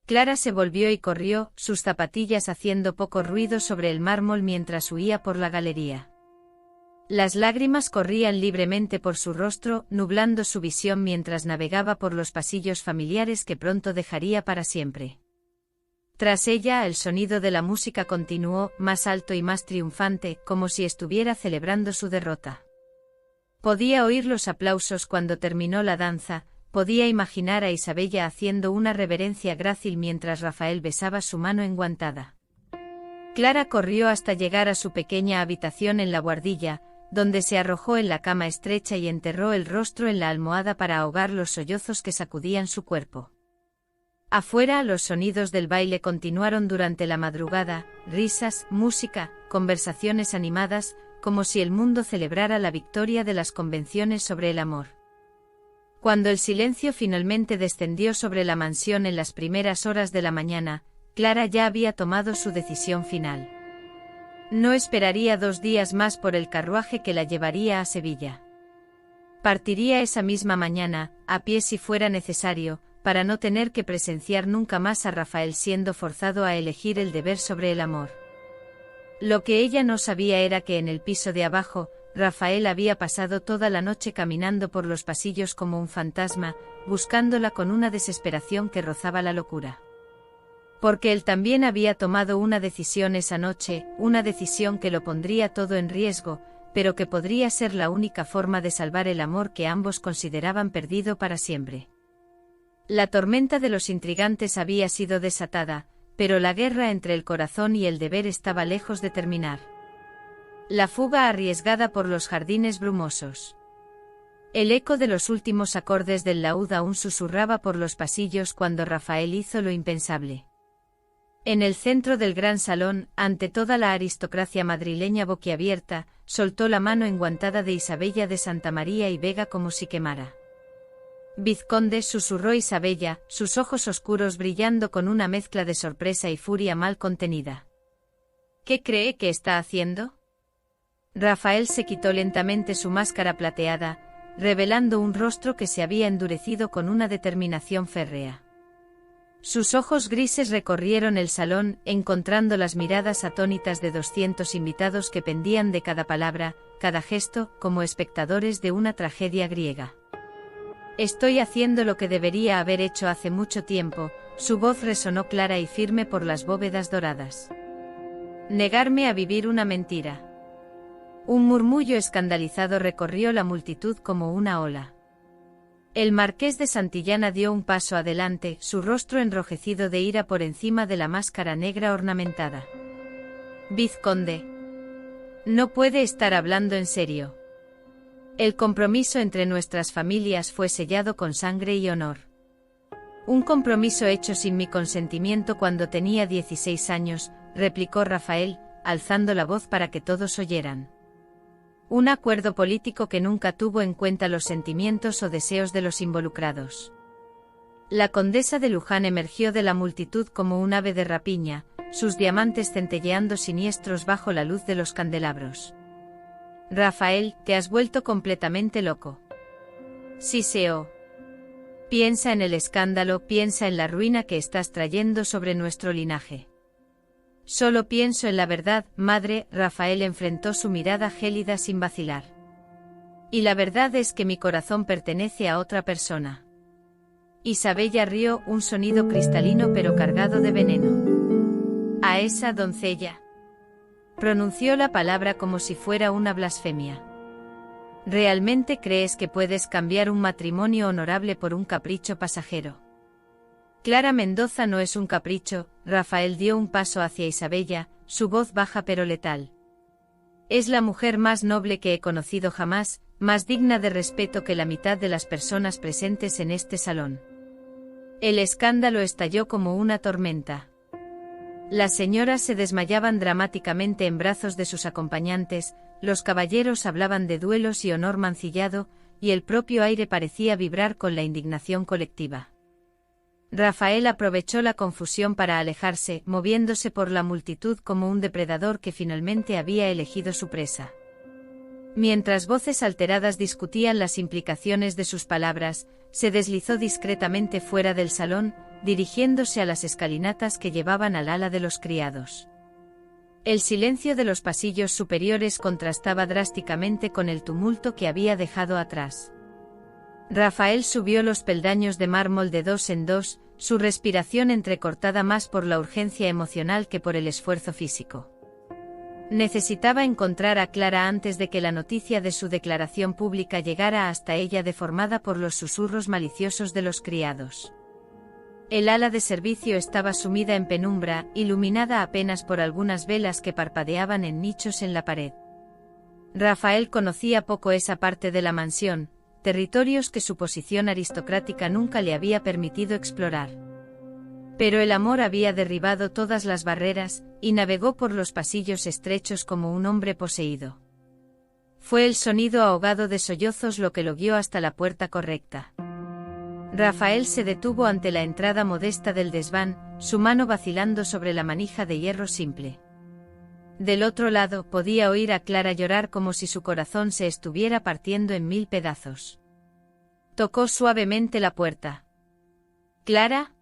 Clara se volvió y corrió, sus zapatillas haciendo poco ruido sobre el mármol mientras huía por la galería. Las lágrimas corrían libremente por su rostro, nublando su visión mientras navegaba por los pasillos familiares que pronto dejaría para siempre. Tras ella, el sonido de la música continuó, más alto y más triunfante, como si estuviera celebrando su derrota. Podía oír los aplausos cuando terminó la danza. Podía imaginar a Isabella haciendo una reverencia grácil mientras Rafael besaba su mano enguantada. Clara corrió hasta llegar a su pequeña habitación en la buhardilla, donde se arrojó en la cama estrecha y enterró el rostro en la almohada para ahogar los sollozos que sacudían su cuerpo. Afuera, los sonidos del baile continuaron durante la madrugada, risas, música, conversaciones animadas, como si el mundo celebrara la victoria de las convenciones sobre el amor. Cuando el silencio finalmente descendió sobre la mansión en las primeras horas de la mañana, Clara ya había tomado su decisión final. No esperaría 2 días más por el carruaje que la llevaría a Sevilla. Partiría esa misma mañana, a pie si fuera necesario, para no tener que presenciar nunca más a Rafael siendo forzado a elegir el deber sobre el amor. Lo que ella no sabía era que en el piso de abajo, Rafael había pasado toda la noche caminando por los pasillos como un fantasma, buscándola con una desesperación que rozaba la locura. Porque él también había tomado una decisión esa noche, una decisión que lo pondría todo en riesgo, pero que podría ser la única forma de salvar el amor que ambos consideraban perdido para siempre. La tormenta de los intrigantes había sido desatada, pero la guerra entre el corazón y el deber estaba lejos de terminar. La fuga arriesgada por los jardines brumosos. El eco de los últimos acordes del laúd aún susurraba por los pasillos cuando Rafael hizo lo impensable. En el centro del gran salón, ante toda la aristocracia madrileña boquiabierta, soltó la mano enguantada de Isabella de Santa María y Vega como si quemara. «Vizconde», susurró Isabella, sus ojos oscuros brillando con una mezcla de sorpresa y furia mal contenida. «¿Qué cree que está haciendo?». Rafael se quitó lentamente su máscara plateada, revelando un rostro que se había endurecido con una determinación férrea. Sus ojos grises recorrieron el salón, encontrando las miradas atónitas de 200 invitados que pendían de cada palabra, cada gesto, como espectadores de una tragedia griega. «Estoy haciendo lo que debería haber hecho hace mucho tiempo», su voz resonó clara y firme por las bóvedas doradas. «Negarme a vivir una mentira». Un murmullo escandalizado recorrió la multitud como una ola. El marqués de Santillana dio un paso adelante, su rostro enrojecido de ira por encima de la máscara negra ornamentada. «Vizconde. No puede estar hablando en serio. El compromiso entre nuestras familias fue sellado con sangre y honor. Un compromiso hecho sin mi consentimiento cuando tenía 16 años», replicó Rafael, alzando la voz para que todos oyeran. Un acuerdo político que nunca tuvo en cuenta los sentimientos o deseos de los involucrados. La condesa de Luján emergió de la multitud como un ave de rapiña, sus diamantes centelleando siniestros bajo la luz de los candelabros. Rafael, te has vuelto completamente loco. Siseo. Piensa en el escándalo, piensa en la ruina que estás trayendo sobre nuestro linaje. Solo pienso en la verdad, madre. Rafael enfrentó su mirada gélida sin vacilar. Y la verdad es que mi corazón pertenece a otra persona. Isabella rió, un sonido cristalino pero cargado de veneno. A esa doncella. Pronunció la palabra como si fuera una blasfemia. ¿Realmente crees que puedes cambiar un matrimonio honorable por un capricho pasajero? Clara Mendoza no es un capricho. Rafael dio un paso hacia Isabella, su voz baja pero letal. Es la mujer más noble que he conocido jamás, más digna de respeto que la mitad de las personas presentes en este salón. El escándalo estalló como una tormenta. Las señoras se desmayaban dramáticamente en brazos de sus acompañantes, los caballeros hablaban de duelos y honor mancillado, y el propio aire parecía vibrar con la indignación colectiva. Rafael aprovechó la confusión para alejarse, moviéndose por la multitud como un depredador que finalmente había elegido su presa. Mientras voces alteradas discutían las implicaciones de sus palabras, se deslizó discretamente fuera del salón, dirigiéndose a las escalinatas que llevaban al ala de los criados. El silencio de los pasillos superiores contrastaba drásticamente con el tumulto que había dejado atrás. Rafael subió los peldaños de mármol de dos en dos, su respiración entrecortada más por la urgencia emocional que por el esfuerzo físico. Necesitaba encontrar a Clara antes de que la noticia de su declaración pública llegara hasta ella deformada por los susurros maliciosos de los criados. El ala de servicio estaba sumida en penumbra, iluminada apenas por algunas velas que parpadeaban en nichos en la pared. Rafael conocía poco esa parte de la mansión, territorios que su posición aristocrática nunca le había permitido explorar. Pero el amor había derribado todas las barreras, y navegó por los pasillos estrechos como un hombre poseído. Fue el sonido ahogado de sollozos lo que lo guió hasta la puerta correcta. Rafael se detuvo ante la entrada modesta del desván, su mano vacilando sobre la manija de hierro simple. Del otro lado podía oír a Clara llorar como si su corazón se estuviera partiendo en 1000 pedazos. Tocó suavemente la puerta. ¿Clara?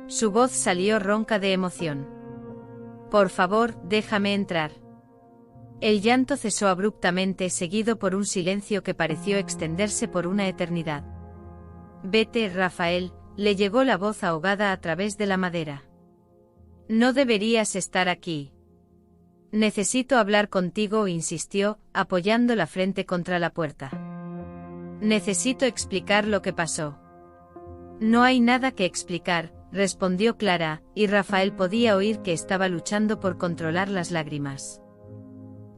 Su voz salió ronca de emoción. Por favor, déjame entrar. El llanto cesó abruptamente, seguido por un silencio que pareció extenderse por una eternidad. Vete, Rafael, le llegó la voz ahogada a través de la madera. No deberías estar aquí. Necesito hablar contigo, insistió, apoyando la frente contra la puerta. Necesito explicar lo que pasó. No hay nada que explicar, respondió Clara, y Rafael podía oír que estaba luchando por controlar las lágrimas.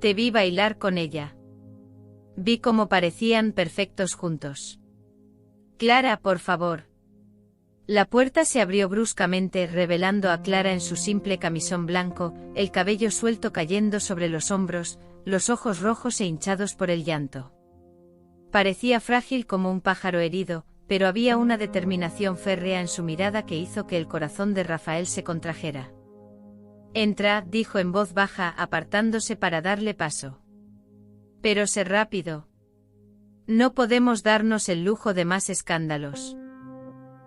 Te vi bailar con ella. Vi cómo parecían perfectos juntos. Clara, por favor. La puerta se abrió bruscamente, revelando a Clara en su simple camisón blanco, el cabello suelto cayendo sobre los hombros, los ojos rojos e hinchados por el llanto. Parecía frágil como un pájaro herido, pero había una determinación férrea en su mirada que hizo que el corazón de Rafael se contrajera. Entra, dijo en voz baja, apartándose para darle paso. Pero sé rápido. No podemos darnos el lujo de más escándalos.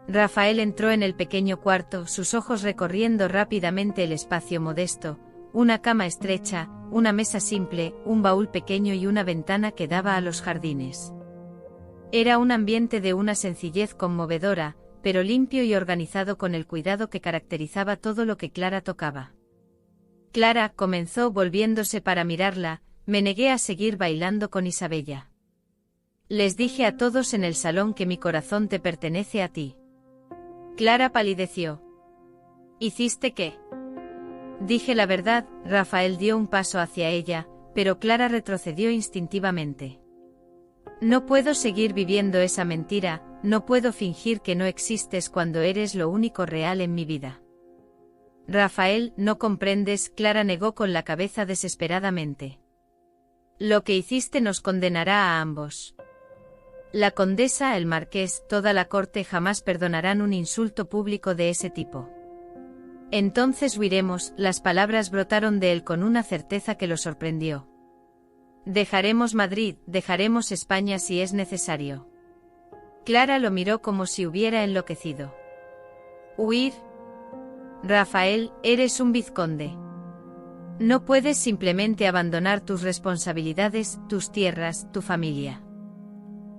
Rafael entró en el pequeño cuarto, sus ojos recorriendo rápidamente el espacio modesto, una cama estrecha, una mesa simple, un baúl pequeño y una ventana que daba a los jardines. Era un ambiente de una sencillez conmovedora, pero limpio y organizado con el cuidado que caracterizaba todo lo que Clara tocaba. Clara, comenzó volviéndose para mirarla, me negué a seguir bailando con Isabella. Les dije a todos en el salón que mi corazón te pertenece a ti. Clara palideció. ¿Hiciste qué? Dije la verdad. Rafael dio un paso hacia ella, pero Clara retrocedió instintivamente. No puedo seguir viviendo esa mentira, no puedo fingir que no existes cuando eres lo único real en mi vida. Rafael, no comprendes, Clara negó con la cabeza desesperadamente. Lo que hiciste nos condenará a ambos. La condesa, el marqués, toda la corte jamás perdonarán un insulto público de ese tipo. Entonces huiremos. Las palabras brotaron de él con una certeza que lo sorprendió. Dejaremos Madrid, dejaremos España si es necesario. Clara lo miró como si hubiera enloquecido. ¿Huir? Rafael, eres un vizconde. No puedes simplemente abandonar tus responsabilidades, tus tierras, tu familia.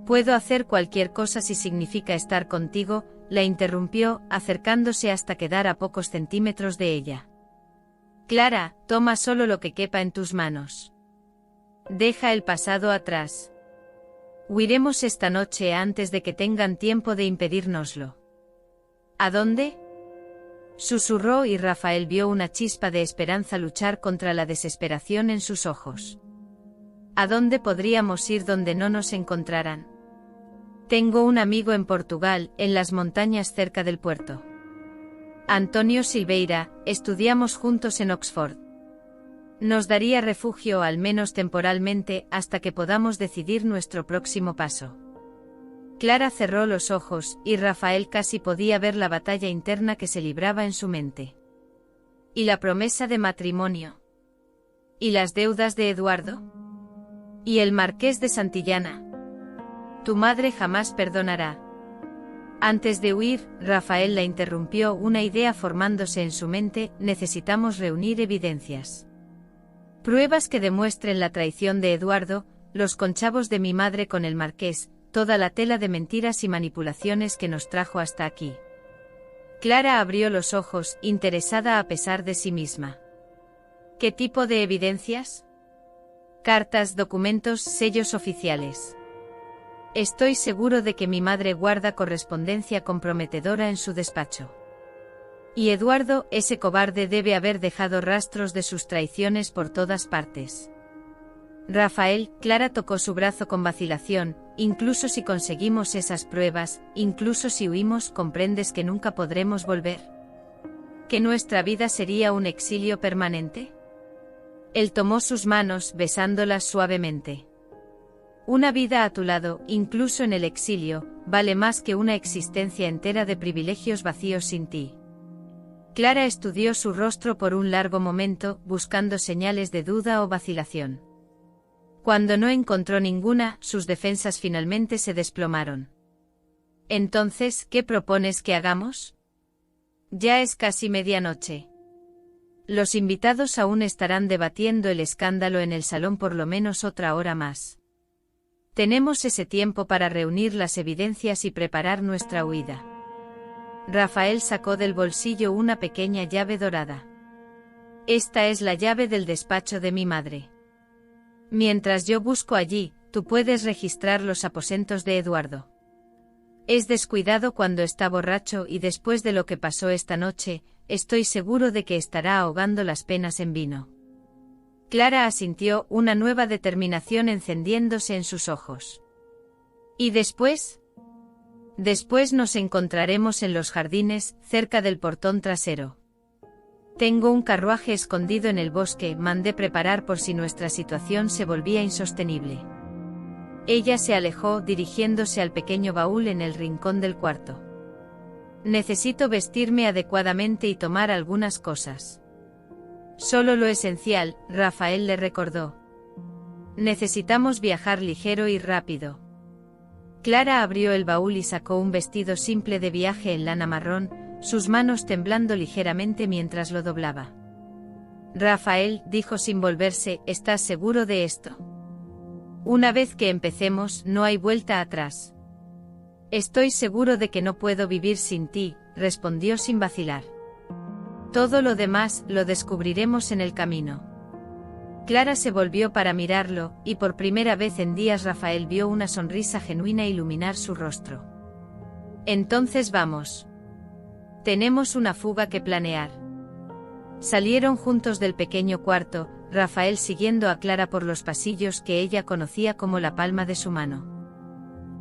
Puedo hacer cualquier cosa si significa estar contigo, la interrumpió, acercándose hasta quedar a pocos centímetros de ella. Clara, toma solo lo que quepa en tus manos. Deja el pasado atrás. Huiremos esta noche antes de que tengan tiempo de impedírnoslo. ¿A dónde? Susurró y Rafael vio una chispa de esperanza luchar contra la desesperación en sus ojos. ¿A dónde podríamos ir donde no nos encontraran? Tengo un amigo en Portugal, en las montañas cerca del puerto. Antonio Silveira, estudiamos juntos en Oxford. Nos daría refugio al menos temporalmente hasta que podamos decidir nuestro próximo paso. Clara cerró los ojos y Rafael casi podía ver la batalla interna que se libraba en su mente. ¿Y la promesa de matrimonio? ¿Y las deudas de Eduardo? ¿Y el marqués de Santillana? Tu madre jamás perdonará. Antes de huir, Rafael la interrumpió, una idea formándose en su mente: necesitamos reunir evidencias. Pruebas que demuestren la traición de Eduardo, los conchavos de mi madre con el marqués, toda la tela de mentiras y manipulaciones que nos trajo hasta aquí. Clara abrió los ojos, interesada a pesar de sí misma. ¿Qué tipo de evidencias? Cartas, documentos, sellos oficiales. Estoy seguro de que mi madre guarda correspondencia comprometedora en su despacho. Y Eduardo, ese cobarde, debe haber dejado rastros de sus traiciones por todas partes. Rafael, Clara tocó su brazo con vacilación. Incluso si conseguimos esas pruebas, incluso si huimos, ¿comprendes que nunca podremos volver? ¿Que nuestra vida sería un exilio permanente? Él tomó sus manos, besándolas suavemente. Una vida a tu lado, incluso en el exilio, vale más que una existencia entera de privilegios vacíos sin ti. Clara estudió su rostro por un largo momento, buscando señales de duda o vacilación. Cuando no encontró ninguna, sus defensas finalmente se desplomaron. Entonces, ¿qué propones que hagamos? Ya es casi medianoche. Los invitados aún estarán debatiendo el escándalo en el salón por lo menos otra hora más. Tenemos ese tiempo para reunir las evidencias y preparar nuestra huida. Rafael sacó del bolsillo una pequeña llave dorada. Esta es la llave del despacho de mi madre. Mientras yo busco allí, tú puedes registrar los aposentos de Eduardo. Es descuidado cuando está borracho y después de lo que pasó esta noche, estoy seguro de que estará ahogando las penas en vino. Clara asintió, una nueva determinación encendiéndose en sus ojos. ¿Y después? Después nos encontraremos en los jardines, cerca del portón trasero. Tengo un carruaje escondido en el bosque, mandé preparar por si nuestra situación se volvía insostenible. Ella se alejó, dirigiéndose al pequeño baúl en el rincón del cuarto. Necesito vestirme adecuadamente y tomar algunas cosas. Solo lo esencial, Rafael le recordó. Necesitamos viajar ligero y rápido. Clara abrió el baúl y sacó un vestido simple de viaje en lana marrón, sus manos temblando ligeramente mientras lo doblaba. Rafael, dijo sin volverse, ¿estás seguro de esto? Una vez que empecemos, no hay vuelta atrás. Estoy seguro de que no puedo vivir sin ti, respondió sin vacilar. Todo lo demás, lo descubriremos en el camino. Clara se volvió para mirarlo, y por primera vez en días Rafael vio una sonrisa genuina iluminar su rostro. Entonces vamos. Tenemos una fuga que planear. Salieron juntos del pequeño cuarto, Rafael siguiendo a Clara por los pasillos que ella conocía como la palma de su mano.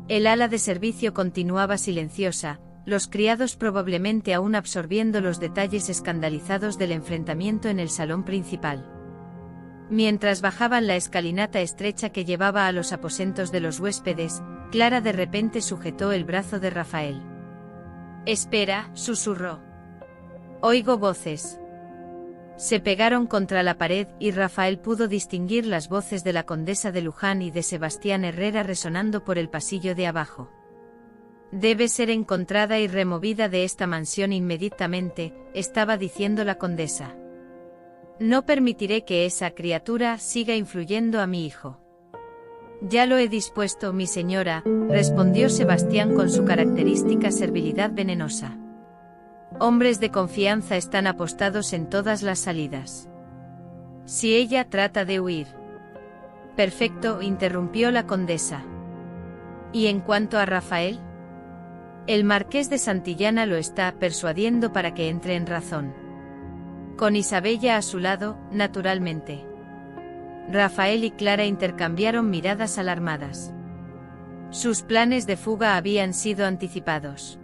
El ala de servicio continuaba silenciosa, los criados probablemente aún absorbiendo los detalles escandalizados del enfrentamiento en el salón principal. Mientras bajaban la escalinata estrecha que llevaba a los aposentos de los huéspedes, Clara de repente sujetó el brazo de Rafael. «Espera», susurró. «Oigo voces». Se pegaron contra la pared y Rafael pudo distinguir las voces de la condesa de Luján y de Sebastián Herrera resonando por el pasillo de abajo. «Debe ser encontrada y removida de esta mansión inmediatamente», estaba diciendo la condesa. «No permitiré que esa criatura siga influyendo a mi hijo». «Ya lo he dispuesto, mi señora», respondió Sebastián con su característica servilidad venenosa. «Hombres de confianza están apostados en todas las salidas. Si ella trata de huir». «Perfecto», interrumpió la condesa. «¿Y en cuanto a Rafael?» «El marqués de Santillana lo está persuadiendo para que entre en razón. Con Isabella a su lado, naturalmente». Rafael y Clara intercambiaron miradas alarmadas. Sus planes de fuga habían sido anticipados.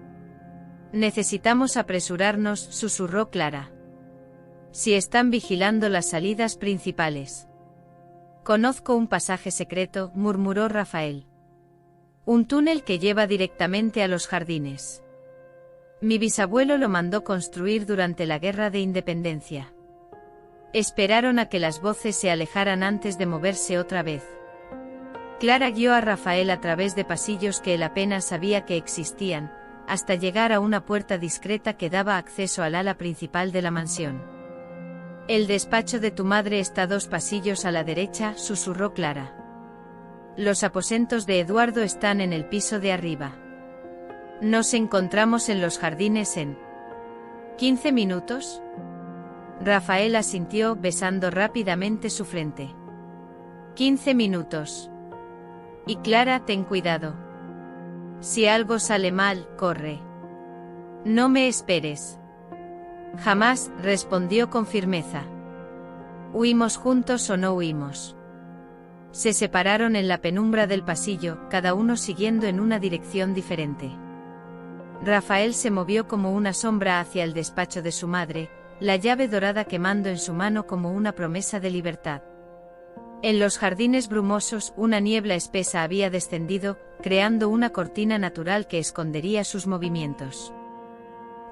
«Necesitamos apresurarnos», susurró Clara. «Si están vigilando las salidas principales». «Conozco un pasaje secreto», murmuró Rafael. «Un túnel que lleva directamente a los jardines. Mi bisabuelo lo mandó construir durante la Guerra de Independencia». Esperaron a que las voces se alejaran antes de moverse otra vez. Clara guió a Rafael a través de pasillos que él apenas sabía que existían, hasta llegar a una puerta discreta que daba acceso al ala principal de la mansión. «El despacho de tu madre está 2 pasillos a la derecha», susurró Clara. «Los aposentos de Eduardo están en el piso de arriba. Nos encontramos en los jardines en 15 minutos». Rafael asintió, besando rápidamente su frente. 15 minutos. «Y Clara, ten cuidado. Si algo sale mal, corre. No me esperes». «Jamás», respondió con firmeza. «¿Huimos juntos o no huimos?» Se separaron en la penumbra del pasillo, cada uno siguiendo en una dirección diferente. Rafael se movió como una sombra hacia el despacho de su madre, la llave dorada quemando en su mano como una promesa de libertad. En los jardines brumosos, una niebla espesa había descendido, creando una cortina natural que escondería sus movimientos.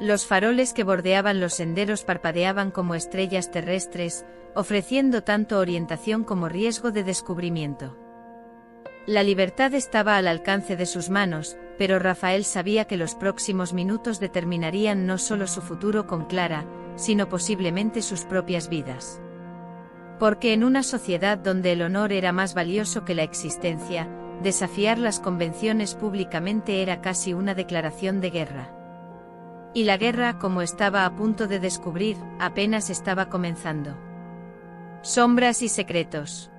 Los faroles que bordeaban los senderos parpadeaban como estrellas terrestres, ofreciendo tanto orientación como riesgo de descubrimiento. La libertad estaba al alcance de sus manos, pero Rafael sabía que los próximos minutos determinarían no solo su futuro con Clara, sino posiblemente sus propias vidas. Porque en una sociedad donde el honor era más valioso que la existencia, desafiar las convenciones públicamente era casi una declaración de guerra. Y la guerra, como estaba a punto de descubrir, apenas estaba comenzando. Sombras y secretos.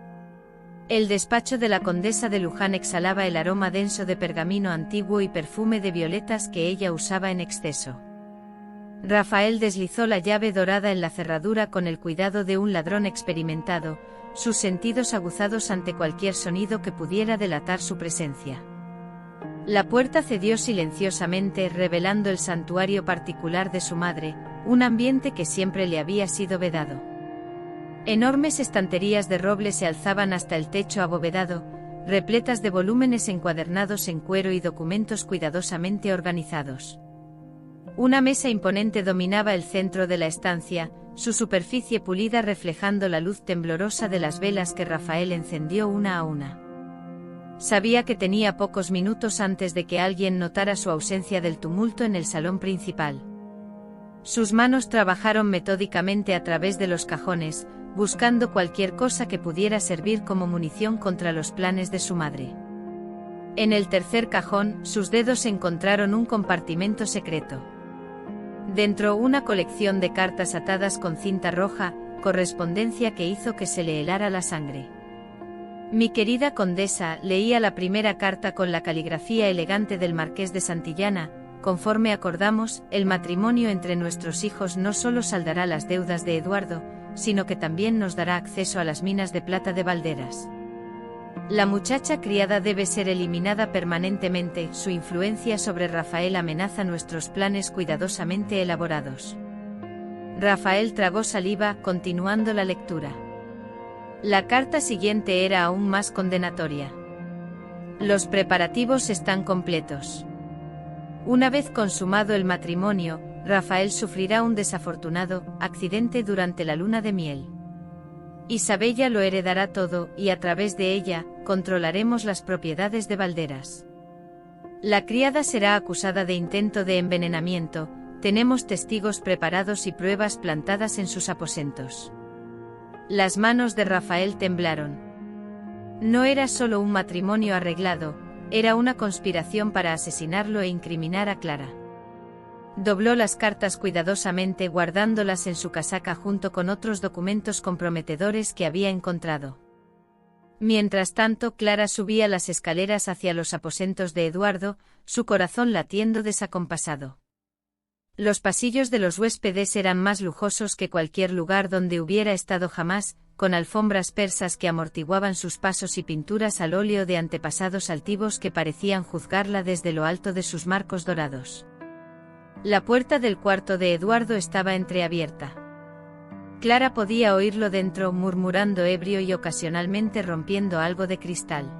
El despacho de la condesa de Luján exhalaba el aroma denso de pergamino antiguo y perfume de violetas que ella usaba en exceso. Rafael deslizó la llave dorada en la cerradura con el cuidado de un ladrón experimentado, sus sentidos aguzados ante cualquier sonido que pudiera delatar su presencia. La puerta cedió silenciosamente, revelando el santuario particular de su madre, un ambiente que siempre le había sido vedado. Enormes estanterías de roble se alzaban hasta el techo abovedado, repletas de volúmenes encuadernados en cuero y documentos cuidadosamente organizados. Una mesa imponente dominaba el centro de la estancia, su superficie pulida reflejando la luz temblorosa de las velas que Rafael encendió una a una. Sabía que tenía pocos minutos antes de que alguien notara su ausencia del tumulto en el salón principal. Sus manos trabajaron metódicamente a través de los cajones, buscando cualquier cosa que pudiera servir como munición contra los planes de su madre. En el tercer cajón, sus dedos encontraron un compartimento secreto. Dentro, una colección de cartas atadas con cinta roja, correspondencia que hizo que se le helara la sangre. Mi querida condesa, leía la primera carta con la caligrafía elegante del marqués de Santillana. Conforme acordamos, el matrimonio entre nuestros hijos no solo saldará las deudas de Eduardo, sino que también nos dará acceso a las minas de plata de Valderas. La muchacha criada debe ser eliminada permanentemente, su influencia sobre Rafael amenaza nuestros planes cuidadosamente elaborados. Rafael tragó saliva, continuando la lectura. La carta siguiente era aún más condenatoria. Los preparativos están completos. Una vez consumado el matrimonio, Rafael sufrirá un desafortunado accidente durante la luna de miel. Isabella lo heredará todo, y a través de ella, controlaremos las propiedades de Valderas. La criada será acusada de intento de envenenamiento, tenemos testigos preparados y pruebas plantadas en sus aposentos. Las manos de Rafael temblaron. No era solo un matrimonio arreglado, era una conspiración para asesinarlo e incriminar a Clara. Dobló las cartas cuidadosamente guardándolas en su casaca junto con otros documentos comprometedores que había encontrado. Mientras tanto, Clara subía las escaleras hacia los aposentos de Eduardo, su corazón latiendo desacompasado. Los pasillos de los huéspedes eran más lujosos que cualquier lugar donde hubiera estado jamás, con alfombras persas que amortiguaban sus pasos y pinturas al óleo de antepasados altivos que parecían juzgarla desde lo alto de sus marcos dorados. La puerta del cuarto de Eduardo estaba entreabierta. Clara podía oírlo dentro murmurando ebrio y ocasionalmente rompiendo algo de cristal.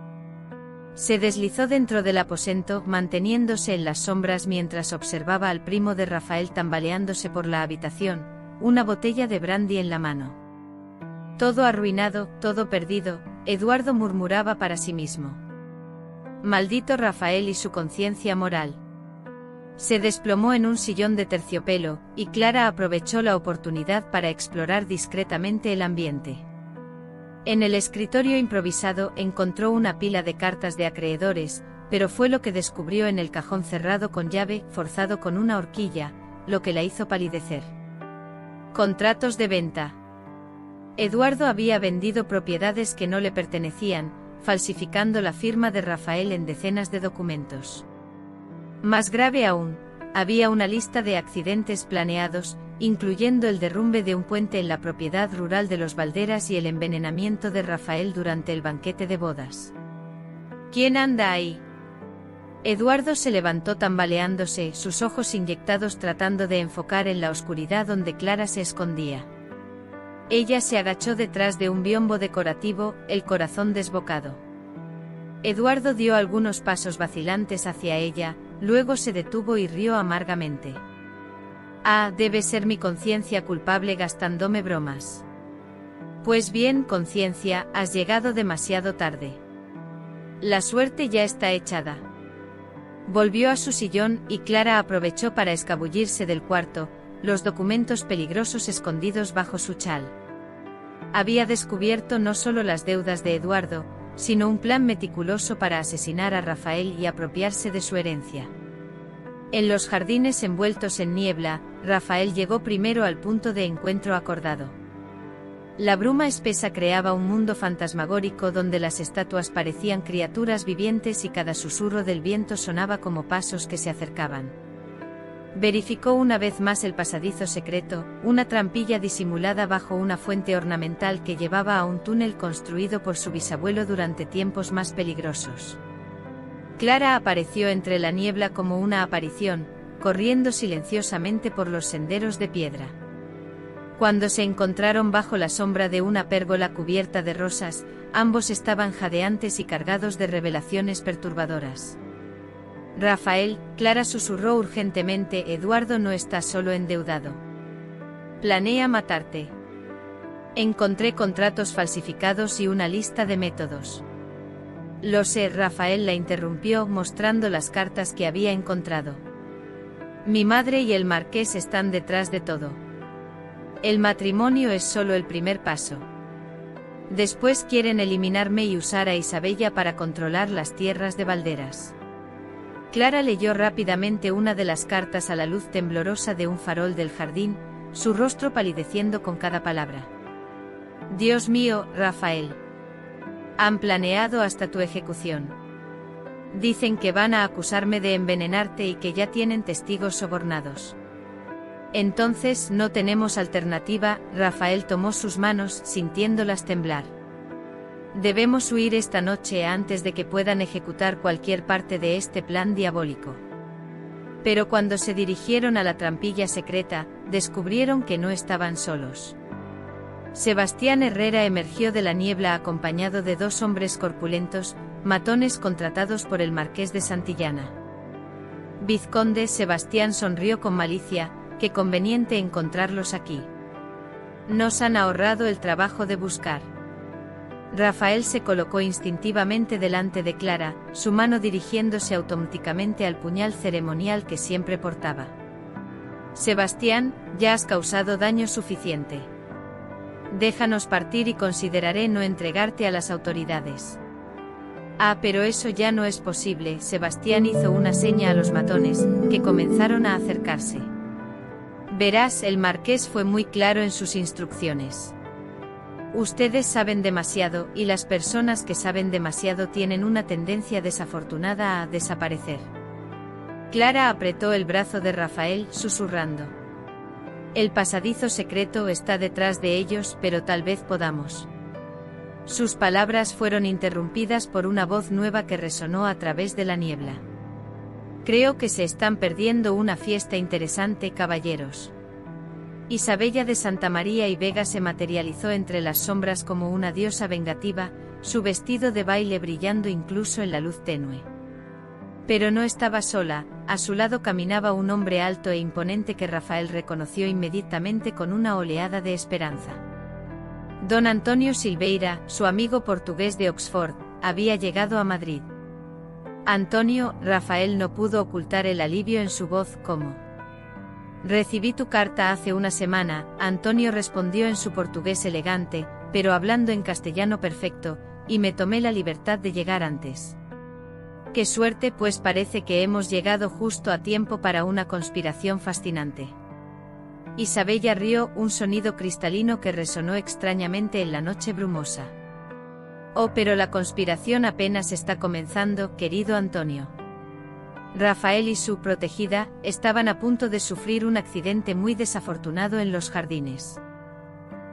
Se deslizó dentro del aposento, manteniéndose en las sombras mientras observaba al primo de Rafael tambaleándose por la habitación, una botella de brandy en la mano. Todo arruinado, todo perdido, Eduardo murmuraba para sí mismo. Maldito Rafael y su conciencia moral. Se desplomó en un sillón de terciopelo, y Clara aprovechó la oportunidad para explorar discretamente el ambiente. En el escritorio improvisado encontró una pila de cartas de acreedores, pero fue lo que descubrió en el cajón cerrado con llave, forzado con una horquilla, lo que la hizo palidecer. Contratos de venta. Eduardo había vendido propiedades que no le pertenecían, falsificando la firma de Rafael en decenas de documentos. Más grave aún, había una lista de accidentes planeados, incluyendo el derrumbe de un puente en la propiedad rural de los Valderas y el envenenamiento de Rafael durante el banquete de bodas. ¿Quién anda ahí? Eduardo se levantó tambaleándose, sus ojos inyectados tratando de enfocar en la oscuridad donde Clara se escondía. Ella se agachó detrás de un biombo decorativo, el corazón desbocado. Eduardo dio algunos pasos vacilantes hacia ella, luego se detuvo y rió amargamente. Ah, debe ser mi conciencia culpable gastándome bromas. Pues bien, conciencia, has llegado demasiado tarde. La suerte ya está echada. Volvió a su sillón y Clara aprovechó para escabullirse del cuarto, los documentos peligrosos escondidos bajo su chal. Había descubierto no solo las deudas de Eduardo, sino un plan meticuloso para asesinar a Rafael y apropiarse de su herencia. En los jardines envueltos en niebla, Rafael llegó primero al punto de encuentro acordado. La bruma espesa creaba un mundo fantasmagórico donde las estatuas parecían criaturas vivientes y cada susurro del viento sonaba como pasos que se acercaban. Verificó una vez más el pasadizo secreto, una trampilla disimulada bajo una fuente ornamental que llevaba a un túnel construido por su bisabuelo durante tiempos más peligrosos. Clara apareció entre la niebla como una aparición, corriendo silenciosamente por los senderos de piedra. Cuando se encontraron bajo la sombra de una pérgola cubierta de rosas, ambos estaban jadeantes y cargados de revelaciones perturbadoras. Rafael, Clara susurró urgentemente, Eduardo no está solo endeudado. Planea matarte. Encontré contratos falsificados y una lista de métodos. Lo sé, Rafael la interrumpió mostrando las cartas que había encontrado. Mi madre y el marqués están detrás de todo. El matrimonio es solo el primer paso. Después quieren eliminarme y usar a Isabella para controlar las tierras de Valderas. Clara leyó rápidamente una de las cartas a la luz temblorosa de un farol del jardín, su rostro palideciendo con cada palabra. Dios mío, Rafael. Han planeado hasta tu ejecución. Dicen que van a acusarme de envenenarte y que ya tienen testigos sobornados. Entonces no tenemos alternativa, Rafael tomó sus manos, sintiéndolas temblar. Debemos huir esta noche antes de que puedan ejecutar cualquier parte de este plan diabólico. Pero cuando se dirigieron a la trampilla secreta, descubrieron que no estaban solos. Sebastián Herrera emergió de la niebla acompañado de dos hombres corpulentos, matones contratados por el marqués de Santillana. Vizconde, Sebastián sonrió con malicia, qué conveniente encontrarlos aquí. Nos han ahorrado el trabajo de buscar. Rafael se colocó instintivamente delante de Clara, su mano dirigiéndose automáticamente al puñal ceremonial que siempre portaba. Sebastián, ya has causado daño suficiente. Déjanos partir y consideraré no entregarte a las autoridades. Ah, pero eso ya no es posible. Sebastián hizo una seña a los matones, que comenzaron a acercarse. Verás, el marqués fue muy claro en sus instrucciones. Ustedes saben demasiado, y las personas que saben demasiado tienen una tendencia desafortunada a desaparecer. Clara apretó el brazo de Rafael, susurrando. El pasadizo secreto está detrás de ellos, pero tal vez podamos. Sus palabras fueron interrumpidas por una voz nueva que resonó a través de la niebla. Creo que se están perdiendo una fiesta interesante, caballeros. Isabella de Santa María y Vega se materializó entre las sombras como una diosa vengativa, su vestido de baile brillando incluso en la luz tenue. Pero no estaba sola, a su lado caminaba un hombre alto e imponente que Rafael reconoció inmediatamente con una oleada de esperanza. Don Antonio Silveira, su amigo portugués de Oxford, había llegado a Madrid. Antonio, Rafael no pudo ocultar el alivio en su voz. ¿Cómo? Recibí tu carta hace una semana, Antonio respondió en su portugués elegante, pero hablando en castellano perfecto, y me tomé la libertad de llegar antes. Qué suerte, pues parece que hemos llegado justo a tiempo para una conspiración fascinante. Isabella rió, un sonido cristalino que resonó extrañamente en la noche brumosa. Oh, pero la conspiración apenas está comenzando, querido Antonio. Rafael y su protegida estaban a punto de sufrir un accidente muy desafortunado en los jardines.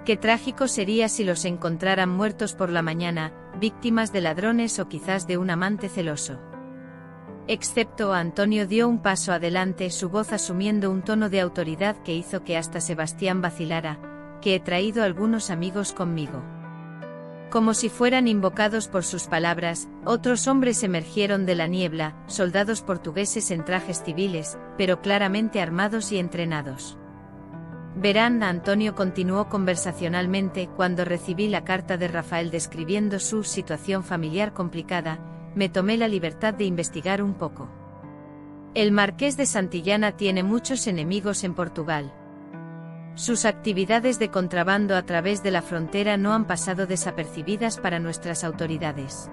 Qué trágico sería si los encontraran muertos por la mañana, víctimas de ladrones o quizás de un amante celoso. Excepto Antonio dio un paso adelante, su voz asumiendo un tono de autoridad que hizo que hasta Sebastián vacilara, que he traído algunos amigos conmigo. Como si fueran invocados por sus palabras, otros hombres emergieron de la niebla, soldados portugueses en trajes civiles, pero claramente armados y entrenados. Verán, Antonio continuó conversacionalmente, cuando recibí la carta de Rafael describiendo su situación familiar complicada, me tomé la libertad de investigar un poco. El marqués de Santillana tiene muchos enemigos en Portugal. Sus actividades de contrabando a través de la frontera no han pasado desapercibidas para nuestras autoridades.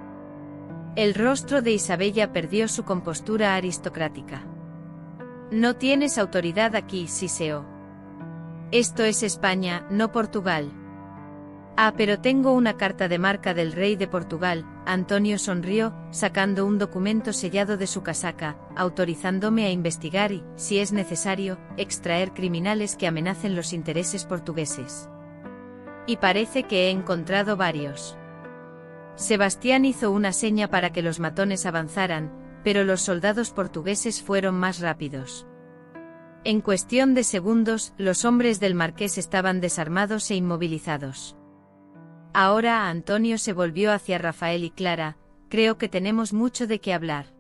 El rostro de Isabella perdió su compostura aristocrática. No tienes autoridad aquí, Siseo. Esto es España, no Portugal. Ah, pero tengo una carta de marca del rey de Portugal. Antonio sonrió, sacando un documento sellado de su casaca, autorizándome a investigar y, si es necesario, extraer criminales que amenacen los intereses portugueses. Y parece que he encontrado varios. Sebastián hizo una seña para que los matones avanzaran, pero los soldados portugueses fueron más rápidos. En cuestión de segundos, los hombres del marqués estaban desarmados e inmovilizados. Ahora Antonio se volvió hacia Rafael y Clara, creo que tenemos mucho de qué hablar.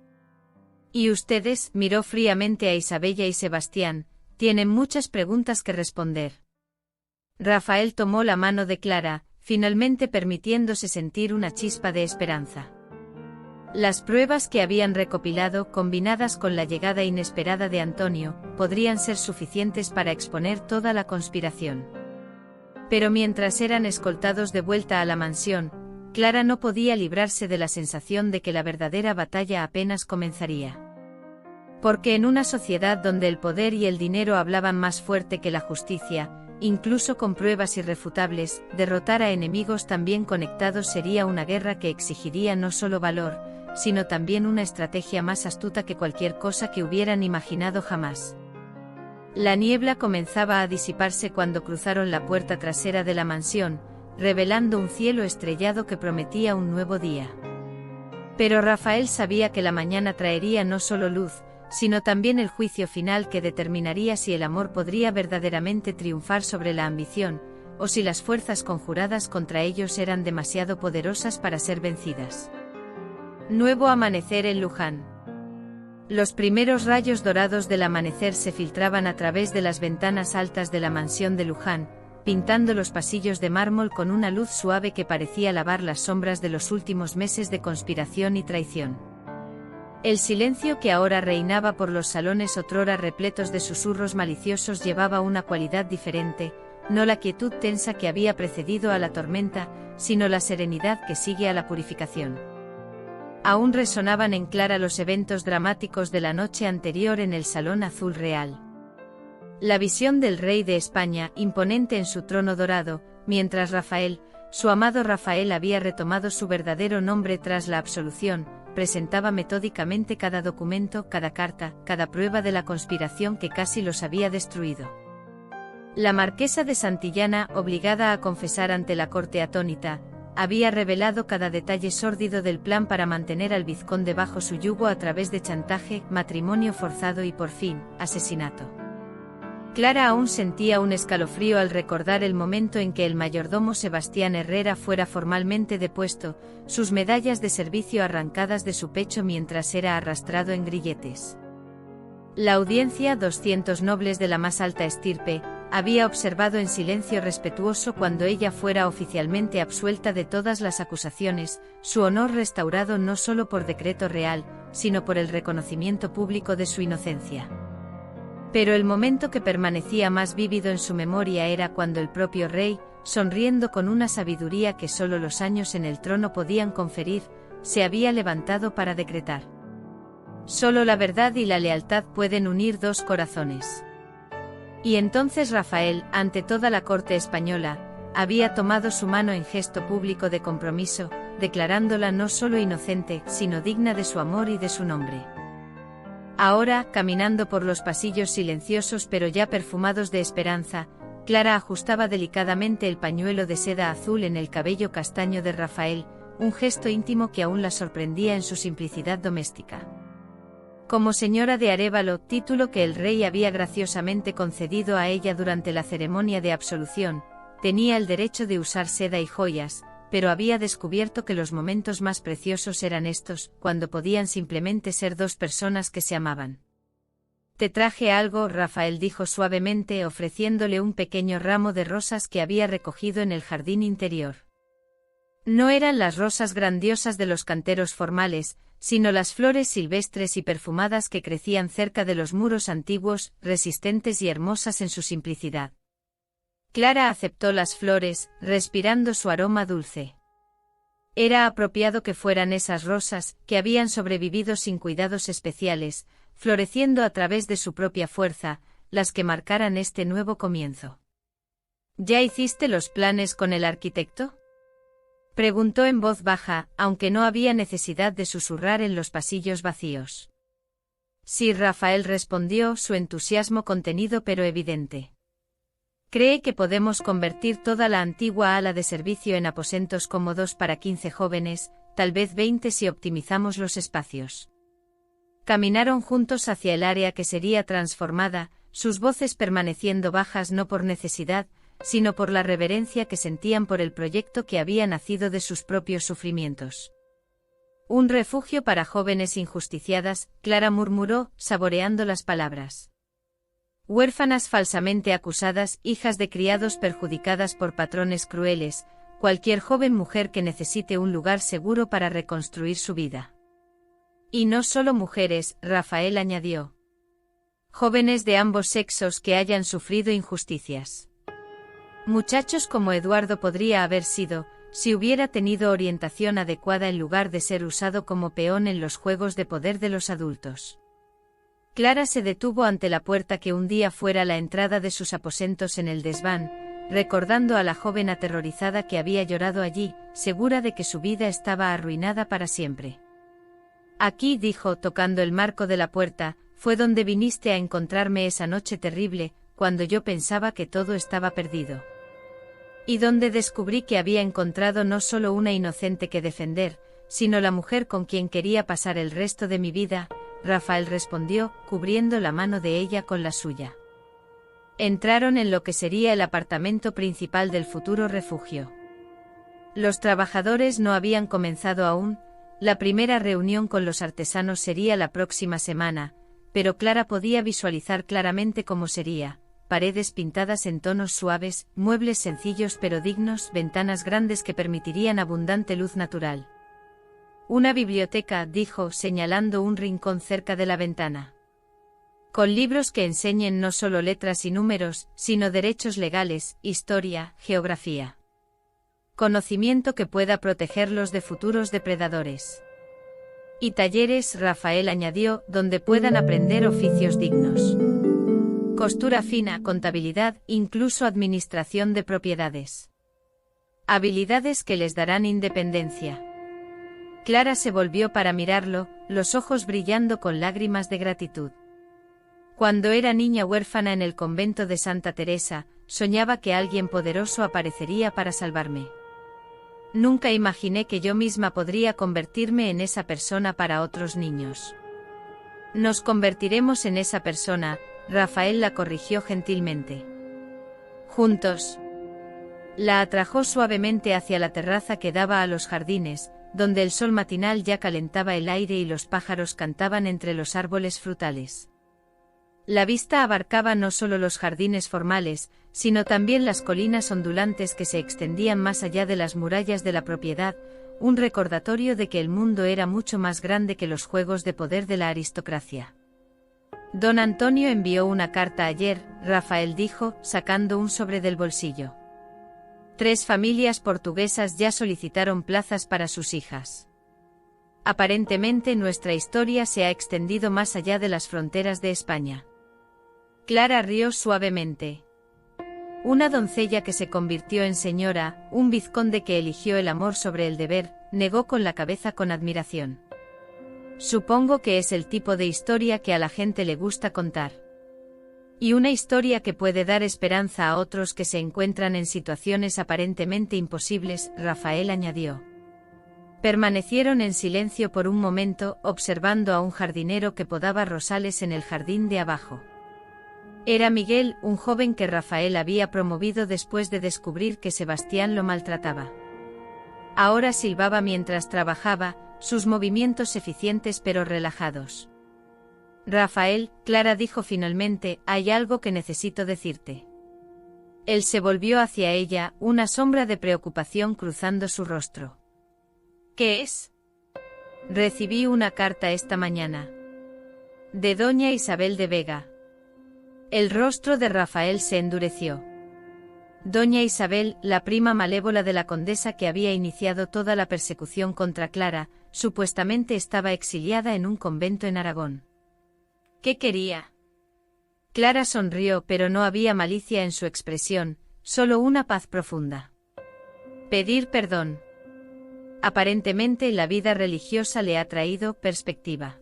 Y ustedes, miró fríamente a Isabella y Sebastián, tienen muchas preguntas que responder. Rafael tomó la mano de Clara, finalmente permitiéndose sentir una chispa de esperanza. Las pruebas que habían recopilado, combinadas con la llegada inesperada de Antonio, podrían ser suficientes para exponer toda la conspiración. Pero mientras eran escoltados de vuelta a la mansión, Clara no podía librarse de la sensación de que la verdadera batalla apenas comenzaría. Porque en una sociedad donde el poder y el dinero hablaban más fuerte que la justicia, incluso con pruebas irrefutables, derrotar a enemigos tan bien conectados sería una guerra que exigiría no solo valor, sino también una estrategia más astuta que cualquier cosa que hubieran imaginado jamás. La niebla comenzaba a disiparse cuando cruzaron la puerta trasera de la mansión, revelando un cielo estrellado que prometía un nuevo día. Pero Rafael sabía que la mañana traería no solo luz, sino también el juicio final que determinaría si el amor podría verdaderamente triunfar sobre la ambición, o si las fuerzas conjuradas contra ellos eran demasiado poderosas para ser vencidas. Nuevo amanecer en Luján. Los primeros rayos dorados del amanecer se filtraban a través de las ventanas altas de la mansión de Luján, pintando los pasillos de mármol con una luz suave que parecía lavar las sombras de los últimos meses de conspiración y traición. El silencio que ahora reinaba por los salones otrora repletos de susurros maliciosos llevaba una cualidad diferente, no la quietud tensa que había precedido a la tormenta, sino la serenidad que sigue a la purificación. Aún resonaban en Clara los eventos dramáticos de la noche anterior en el Salón Azul Real. La visión del rey de España, imponente en su trono dorado, mientras Rafael, su amado Rafael, había retomado su verdadero nombre tras la absolución, presentaba metódicamente cada documento, cada carta, cada prueba de la conspiración que casi los había destruido. La marquesa de Santillana, obligada a confesar ante la corte atónita, había revelado cada detalle sórdido del plan para mantener al vizconde bajo su yugo a través de chantaje, matrimonio forzado y, por fin, asesinato. Clara aún sentía un escalofrío al recordar el momento en que el mayordomo Sebastián Herrera fuera formalmente depuesto, sus medallas de servicio arrancadas de su pecho mientras era arrastrado en grilletes. La audiencia, 200 nobles de la más alta estirpe, había observado en silencio respetuoso cuando ella fuera oficialmente absuelta de todas las acusaciones, su honor restaurado no solo por decreto real, sino por el reconocimiento público de su inocencia. Pero el momento que permanecía más vívido en su memoria era cuando el propio rey, sonriendo con una sabiduría que solo los años en el trono podían conferir, se había levantado para decretar: solo la verdad y la lealtad pueden unir dos corazones. Y entonces Rafael, ante toda la corte española, había tomado su mano en gesto público de compromiso, declarándola no solo inocente, sino digna de su amor y de su nombre. Ahora, caminando por los pasillos silenciosos pero ya perfumados de esperanza, Clara ajustaba delicadamente el pañuelo de seda azul en el cabello castaño de Rafael, un gesto íntimo que aún la sorprendía en su simplicidad doméstica. Como señora de Arévalo, título que el rey había graciosamente concedido a ella durante la ceremonia de absolución, tenía el derecho de usar seda y joyas, pero había descubierto que los momentos más preciosos eran estos, cuando podían simplemente ser dos personas que se amaban. «Te traje algo», Rafael dijo suavemente, ofreciéndole un pequeño ramo de rosas que había recogido en el jardín interior. No eran las rosas grandiosas de los canteros formales, sino las flores silvestres y perfumadas que crecían cerca de los muros antiguos, resistentes y hermosas en su simplicidad. Clara aceptó las flores, respirando su aroma dulce. Era apropiado que fueran esas rosas, que habían sobrevivido sin cuidados especiales, floreciendo a través de su propia fuerza, las que marcaran este nuevo comienzo. ¿Ya hiciste los planes con el arquitecto?, preguntó en voz baja, aunque no había necesidad de susurrar en los pasillos vacíos. Sí, Rafael respondió, su entusiasmo contenido pero evidente. Cree que podemos convertir toda la antigua ala de servicio en aposentos cómodos para 15 jóvenes, tal vez 20 si optimizamos los espacios. Caminaron juntos hacia el área que sería transformada, sus voces permaneciendo bajas no por necesidad, sino por la reverencia que sentían por el proyecto que había nacido de sus propios sufrimientos. Un refugio para jóvenes injusticiadas, Clara murmuró, saboreando las palabras. Huérfanas falsamente acusadas, hijas de criados perjudicadas por patrones crueles, cualquier joven mujer que necesite un lugar seguro para reconstruir su vida. Y no solo mujeres, Rafael añadió. Jóvenes de ambos sexos que hayan sufrido injusticias. Muchachos como Eduardo podría haber sido, si hubiera tenido orientación adecuada en lugar de ser usado como peón en los juegos de poder de los adultos. Clara se detuvo ante la puerta que un día fuera la entrada de sus aposentos en el desván, recordando a la joven aterrorizada que había llorado allí, segura de que su vida estaba arruinada para siempre. Aquí, dijo, tocando el marco de la puerta, fue donde viniste a encontrarme esa noche terrible, cuando yo pensaba que todo estaba perdido. Y donde descubrí que había encontrado no solo una inocente que defender, sino la mujer con quien quería pasar el resto de mi vida, Rafael respondió, cubriendo la mano de ella con la suya. Entraron en lo que sería el apartamento principal del futuro refugio. Los trabajadores no habían comenzado aún, La primera reunión con los artesanos sería la próxima semana, pero Clara podía visualizar claramente cómo sería: paredes pintadas en tonos suaves, muebles sencillos pero dignos, ventanas grandes que permitirían abundante luz natural. Una biblioteca, dijo, señalando un rincón cerca de la ventana. Con libros que enseñen no solo letras y números, sino derechos legales, historia, geografía. Conocimiento que pueda protegerlos de futuros depredadores. Y talleres, Rafael añadió, donde puedan aprender oficios dignos. Costura fina, contabilidad, incluso administración de propiedades. Habilidades que les darán independencia. Clara se volvió para mirarlo, los ojos brillando con lágrimas de gratitud. Cuando era niña huérfana en el convento de Santa Teresa, soñaba que alguien poderoso aparecería para salvarme. Nunca imaginé que yo misma podría convertirme en esa persona para otros niños. Nos convertiremos en esa persona, Rafael la corrigió gentilmente. Juntos. La atrajo suavemente hacia la terraza que daba a los jardines, donde el sol matinal ya calentaba el aire y los pájaros cantaban entre los árboles frutales. La vista abarcaba no solo los jardines formales, sino también las colinas ondulantes que se extendían más allá de las murallas de la propiedad, un recordatorio de que el mundo era mucho más grande que los juegos de poder de la aristocracia. Don Antonio envió una carta ayer, Rafael dijo, sacando un sobre del bolsillo. 3 familias portuguesas ya solicitaron plazas para sus hijas. Aparentemente nuestra historia se ha extendido más allá de las fronteras de España. Clara rió suavemente. Una doncella que se convirtió en señora, un vizconde que eligió el amor sobre el deber, negó con la cabeza con admiración. Supongo que es el tipo de historia que a la gente le gusta contar. Y una historia que puede dar esperanza a otros que se encuentran en situaciones aparentemente imposibles, Rafael añadió. Permanecieron en silencio por un momento, observando a un jardinero que podaba rosales en el jardín de abajo. Era Miguel, un joven que Rafael había promovido después de descubrir que Sebastián lo maltrataba. Ahora silbaba mientras trabajaba, sus movimientos eficientes pero relajados. Rafael, Clara dijo finalmente, hay algo que necesito decirte. Él se volvió hacia ella, una sombra de preocupación cruzando su rostro. ¿Qué es? Recibí una carta esta mañana. De doña Isabel de Vega. El rostro de Rafael se endureció. Doña Isabel, la prima malévola de la condesa que había iniciado toda la persecución contra Clara, supuestamente estaba exiliada en un convento en Aragón. ¿Qué quería? Clara sonrió, pero no había malicia en su expresión, solo una paz profunda. Pedir perdón. Aparentemente la vida religiosa le ha traído perspectiva.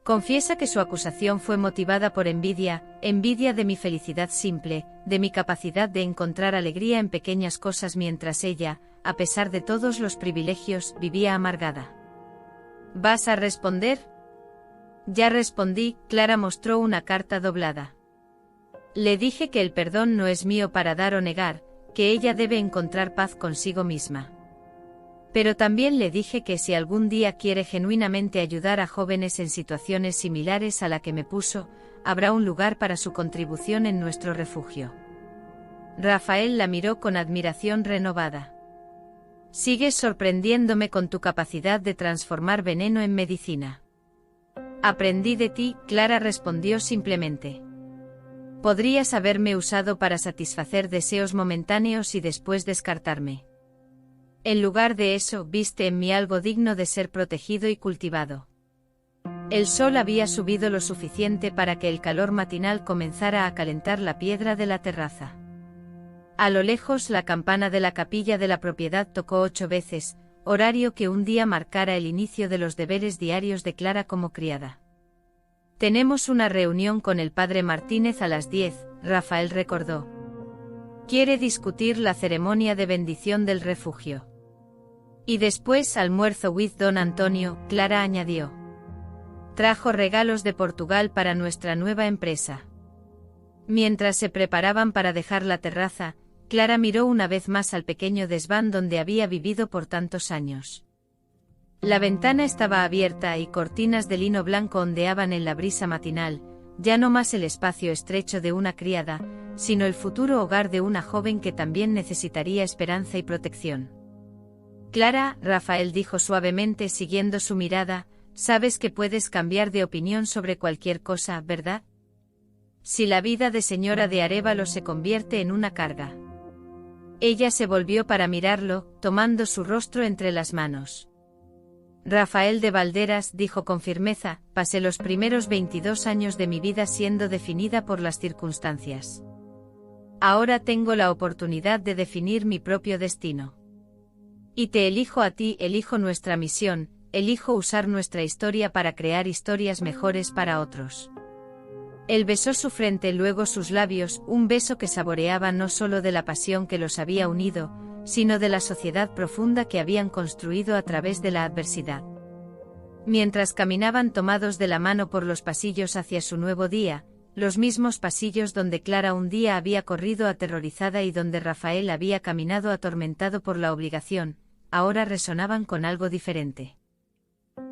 Confiesa que su acusación fue motivada por envidia de mi felicidad simple, de mi capacidad de encontrar alegría en pequeñas cosas mientras ella, a pesar de todos los privilegios, vivía amargada. ¿Vas a responder? Ya respondí, Clara mostró una carta doblada. Le dije que el perdón no es mío para dar o negar, que ella debe encontrar paz consigo misma. Pero también le dije que si algún día quiere genuinamente ayudar a jóvenes en situaciones similares a la que me puso, habrá un lugar para su contribución en nuestro refugio. Rafael la miró con admiración renovada. Sigues sorprendiéndome con tu capacidad de transformar veneno en medicina. Aprendí de ti, Clara respondió simplemente. Podrías haberme usado para satisfacer deseos momentáneos y después descartarme. En lugar de eso, viste en mí algo digno de ser protegido y cultivado. El sol había subido lo suficiente para que el calor matinal comenzara a calentar la piedra de la terraza. A lo lejos la campana de la capilla de la propiedad tocó 8 veces, horario que un día marcara el inicio de los deberes diarios de Clara como criada. Tenemos una reunión con el padre Martínez a las 10, Rafael recordó. Quiere discutir la ceremonia de bendición del refugio. Y después almuerzo with Don Antonio, Clara añadió. Trajo regalos de Portugal para nuestra nueva empresa. Mientras se preparaban para dejar la terraza, Clara miró una vez más al pequeño desván donde había vivido por tantos años. La ventana estaba abierta y cortinas de lino blanco ondeaban en la brisa matinal, ya no más el espacio estrecho de una criada, sino el futuro hogar de una joven que también necesitaría esperanza y protección. Clara, Rafael dijo suavemente siguiendo su mirada, sabes que puedes cambiar de opinión sobre cualquier cosa, ¿verdad? Si la vida de señora de Arévalo se convierte en una carga. Ella se volvió para mirarlo, tomando su rostro entre las manos. Rafael de Valderas dijo con firmeza, pasé los primeros 22 años de mi vida siendo definida por las circunstancias. Ahora tengo la oportunidad de definir mi propio destino. Y te elijo a ti, elijo nuestra misión, elijo usar nuestra historia para crear historias mejores para otros. Él besó su frente, luego sus labios, un beso que saboreaba no solo de la pasión que los había unido, sino de la sociedad profunda que habían construido a través de la adversidad. Mientras caminaban tomados de la mano por los pasillos hacia su nuevo día, los mismos pasillos donde Clara un día había corrido aterrorizada y donde Rafael había caminado atormentado por la obligación, ahora resonaban con algo diferente.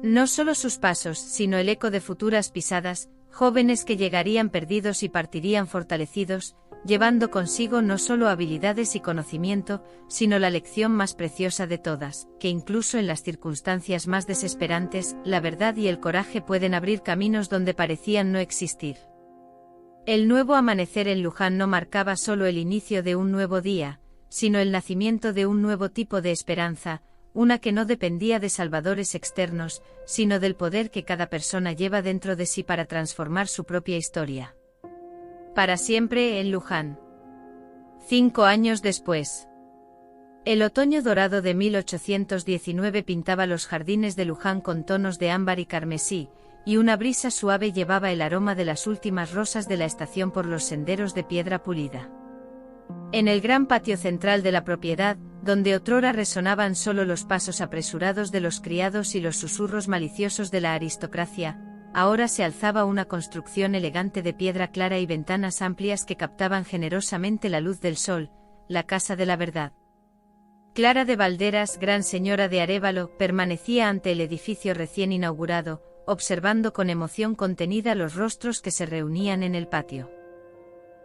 No solo sus pasos, sino el eco de futuras pisadas, jóvenes que llegarían perdidos y partirían fortalecidos, llevando consigo no solo habilidades y conocimiento, sino la lección más preciosa de todas, que incluso en las circunstancias más desesperantes, la verdad y el coraje pueden abrir caminos donde parecían no existir. El nuevo amanecer en Luján no marcaba solo el inicio de un nuevo día, sino el nacimiento de un nuevo tipo de esperanza, una que no dependía de salvadores externos, sino del poder que cada persona lleva dentro de sí para transformar su propia historia. Para siempre en Luján. 5 años después. El otoño dorado de 1819 pintaba los jardines de Luján con tonos de ámbar y carmesí, y una brisa suave llevaba el aroma de las últimas rosas de la estación por los senderos de piedra pulida. En el gran patio central de la propiedad, donde otrora resonaban solo los pasos apresurados de los criados y los susurros maliciosos de la aristocracia, ahora se alzaba una construcción elegante de piedra clara y ventanas amplias que captaban generosamente la luz del sol, la Casa de la Verdad. Clara de Valderas, gran señora de Arévalo, permanecía ante el edificio recién inaugurado, observando con emoción contenida los rostros que se reunían en el patio.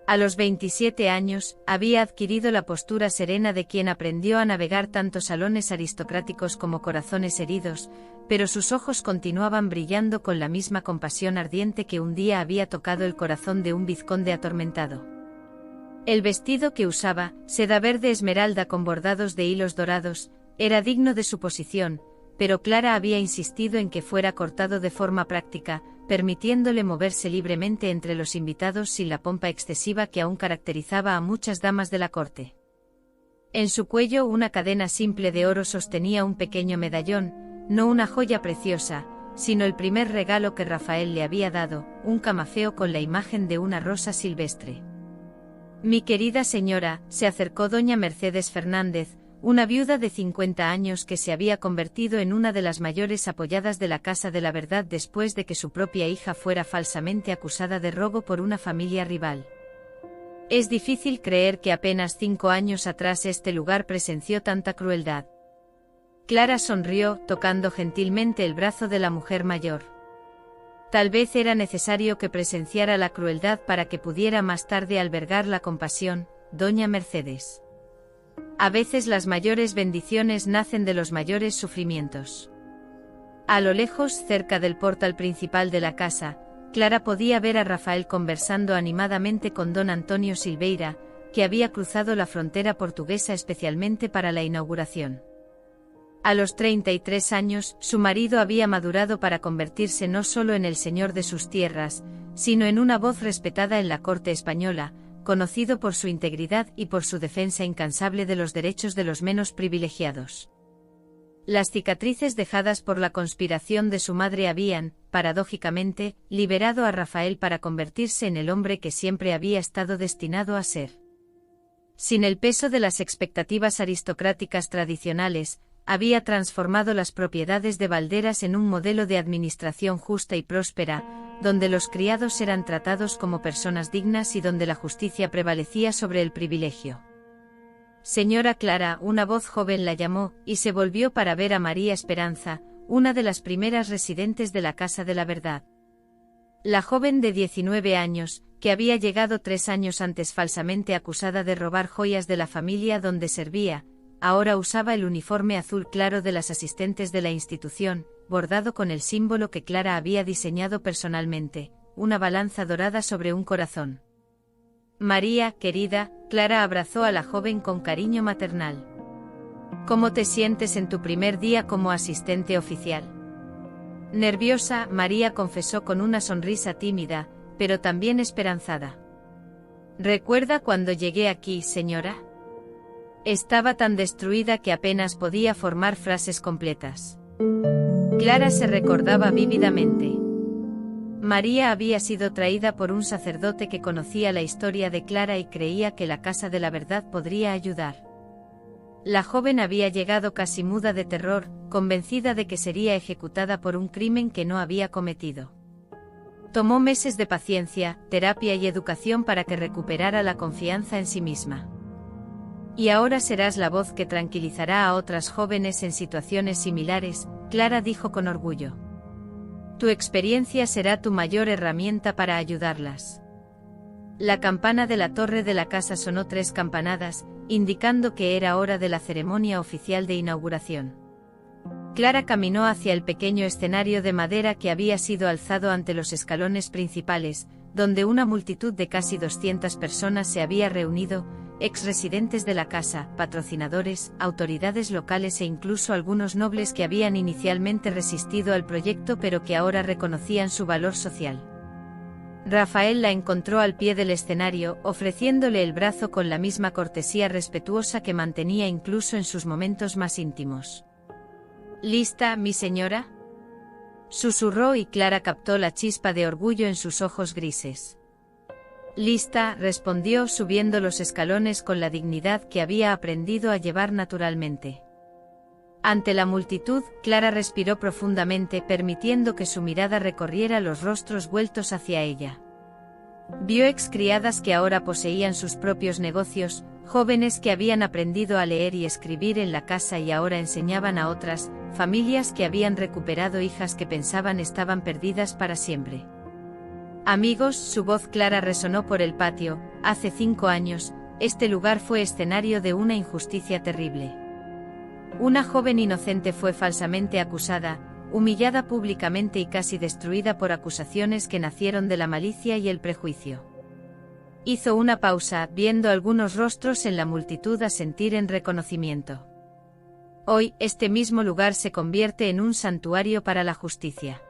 A los 27 años, había adquirido la postura serena de quien aprendió a navegar tanto salones aristocráticos como corazones heridos, pero sus ojos continuaban brillando con la misma compasión ardiente que un día había tocado el corazón de un vizconde atormentado. El vestido que usaba, seda verde esmeralda con bordados de hilos dorados, era digno de su posición, pero Clara había insistido en que fuera cortado de forma práctica, permitiéndole moverse libremente entre los invitados sin la pompa excesiva que aún caracterizaba a muchas damas de la corte. En su cuello una cadena simple de oro sostenía un pequeño medallón, no una joya preciosa, sino el primer regalo que Rafael le había dado, un camafeo con la imagen de una rosa silvestre. Mi querida señora, se acercó doña Mercedes Fernández, una viuda de 50 años que se había convertido en una de las mayores apoyadas de la Casa de la Verdad después de que su propia hija fuera falsamente acusada de robo por una familia rival. Es difícil creer que apenas 5 años atrás este lugar presenció tanta crueldad. Clara sonrió, tocando gentilmente el brazo de la mujer mayor. Tal vez era necesario que presenciara la crueldad para que pudiera más tarde albergar la compasión, doña Mercedes. A veces las mayores bendiciones nacen de los mayores sufrimientos. A lo lejos, cerca del portal principal de la casa, Clara podía ver a Rafael conversando animadamente con don Antonio Silveira, que había cruzado la frontera portuguesa especialmente para la inauguración. A los 33 años, su marido había madurado para convertirse no solo en el señor de sus tierras, sino en una voz respetada en la corte española, conocido por su integridad y por su defensa incansable de los derechos de los menos privilegiados. Las cicatrices dejadas por la conspiración de su madre habían, paradójicamente, liberado a Rafael para convertirse en el hombre que siempre había estado destinado a ser. Sin el peso de las expectativas aristocráticas tradicionales, había transformado las propiedades de Valderas en un modelo de administración justa y próspera, donde los criados eran tratados como personas dignas y donde la justicia prevalecía sobre el privilegio. Señora Clara, una voz joven la llamó, y se volvió para ver a María Esperanza, una de las primeras residentes de la Casa de la Verdad. La joven de 19 años, que había llegado 3 años antes falsamente acusada de robar joyas de la familia donde servía, ahora usaba el uniforme azul claro de las asistentes de la institución, bordado con el símbolo que Clara había diseñado personalmente, una balanza dorada sobre un corazón. María, querida, Clara abrazó a la joven con cariño maternal. ¿Cómo te sientes en tu primer día como asistente oficial? Nerviosa, María confesó con una sonrisa tímida, pero también esperanzada. ¿Recuerda cuando llegué aquí, señora? Estaba tan destruida que apenas podía formar frases completas. Clara se recordaba vívidamente. María había sido traída por un sacerdote que conocía la historia de Clara y creía que la Casa de la Verdad podría ayudar. La joven había llegado casi muda de terror, convencida de que sería ejecutada por un crimen que no había cometido. Tomó meses de paciencia, terapia y educación para que recuperara la confianza en sí misma. Y ahora serás la voz que tranquilizará a otras jóvenes en situaciones similares, Clara dijo con orgullo. Tu experiencia será tu mayor herramienta para ayudarlas. La campana de la torre de la casa sonó 3 campanadas, indicando que era hora de la ceremonia oficial de inauguración. Clara caminó hacia el pequeño escenario de madera que había sido alzado ante los escalones principales, donde una multitud de casi 200 personas se había reunido, exresidentes de la casa, patrocinadores, autoridades locales e incluso algunos nobles que habían inicialmente resistido al proyecto pero que ahora reconocían su valor social. Rafael la encontró al pie del escenario, ofreciéndole el brazo con la misma cortesía respetuosa que mantenía incluso en sus momentos más íntimos. ¿Lista, mi señora?, susurró y Clara captó la chispa de orgullo en sus ojos grises. Lista, respondió subiendo los escalones con la dignidad que había aprendido a llevar naturalmente. Ante la multitud, Clara respiró profundamente permitiendo que su mirada recorriera los rostros vueltos hacia ella. Vio excriadas que ahora poseían sus propios negocios, jóvenes que habían aprendido a leer y escribir en la casa y ahora enseñaban a otras, familias que habían recuperado hijas que pensaban estaban perdidas para siempre. Amigos, su voz clara resonó por el patio. Hace 5 años, este lugar fue escenario de una injusticia terrible. Una joven inocente fue falsamente acusada, humillada públicamente y casi destruida por acusaciones que nacieron de la malicia y el prejuicio. Hizo una pausa, viendo algunos rostros en la multitud asentir en reconocimiento. Hoy, este mismo lugar se convierte en un santuario para la justicia.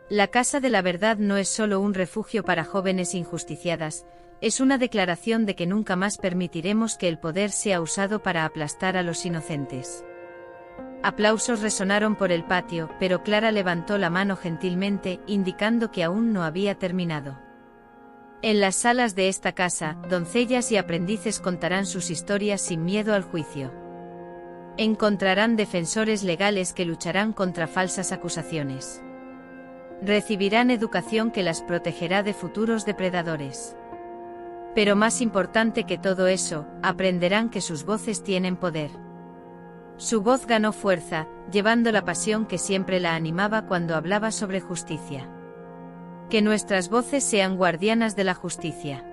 La Casa de la Verdad no es solo un refugio para jóvenes injusticiadas, es una declaración de que nunca más permitiremos que el poder sea usado para aplastar a los inocentes. Aplausos resonaron por el patio, pero Clara levantó la mano gentilmente, indicando que aún no había terminado. En las salas de esta casa, doncellas y aprendices contarán sus historias sin miedo al juicio. Encontrarán defensores legales que lucharán contra falsas acusaciones. Recibirán educación que las protegerá de futuros depredadores. Pero más importante que todo eso, aprenderán que sus voces tienen poder. Su voz ganó fuerza, llevando la pasión que siempre la animaba cuando hablaba sobre justicia. Que nuestras voces sean guardianas de la justicia.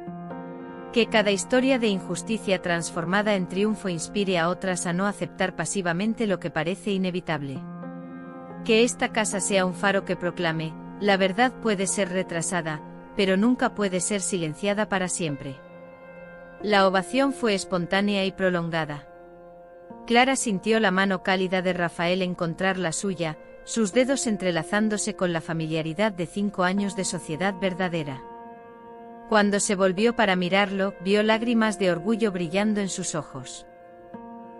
Que cada historia de injusticia transformada en triunfo inspire a otras a no aceptar pasivamente lo que parece inevitable. Que esta casa sea un faro que proclame, la verdad puede ser retrasada, pero nunca puede ser silenciada para siempre. La ovación fue espontánea y prolongada. Clara sintió la mano cálida de Rafael encontrar la suya, sus dedos entrelazándose con la familiaridad de 5 años de sociedad verdadera. Cuando se volvió para mirarlo, vio lágrimas de orgullo brillando en sus ojos.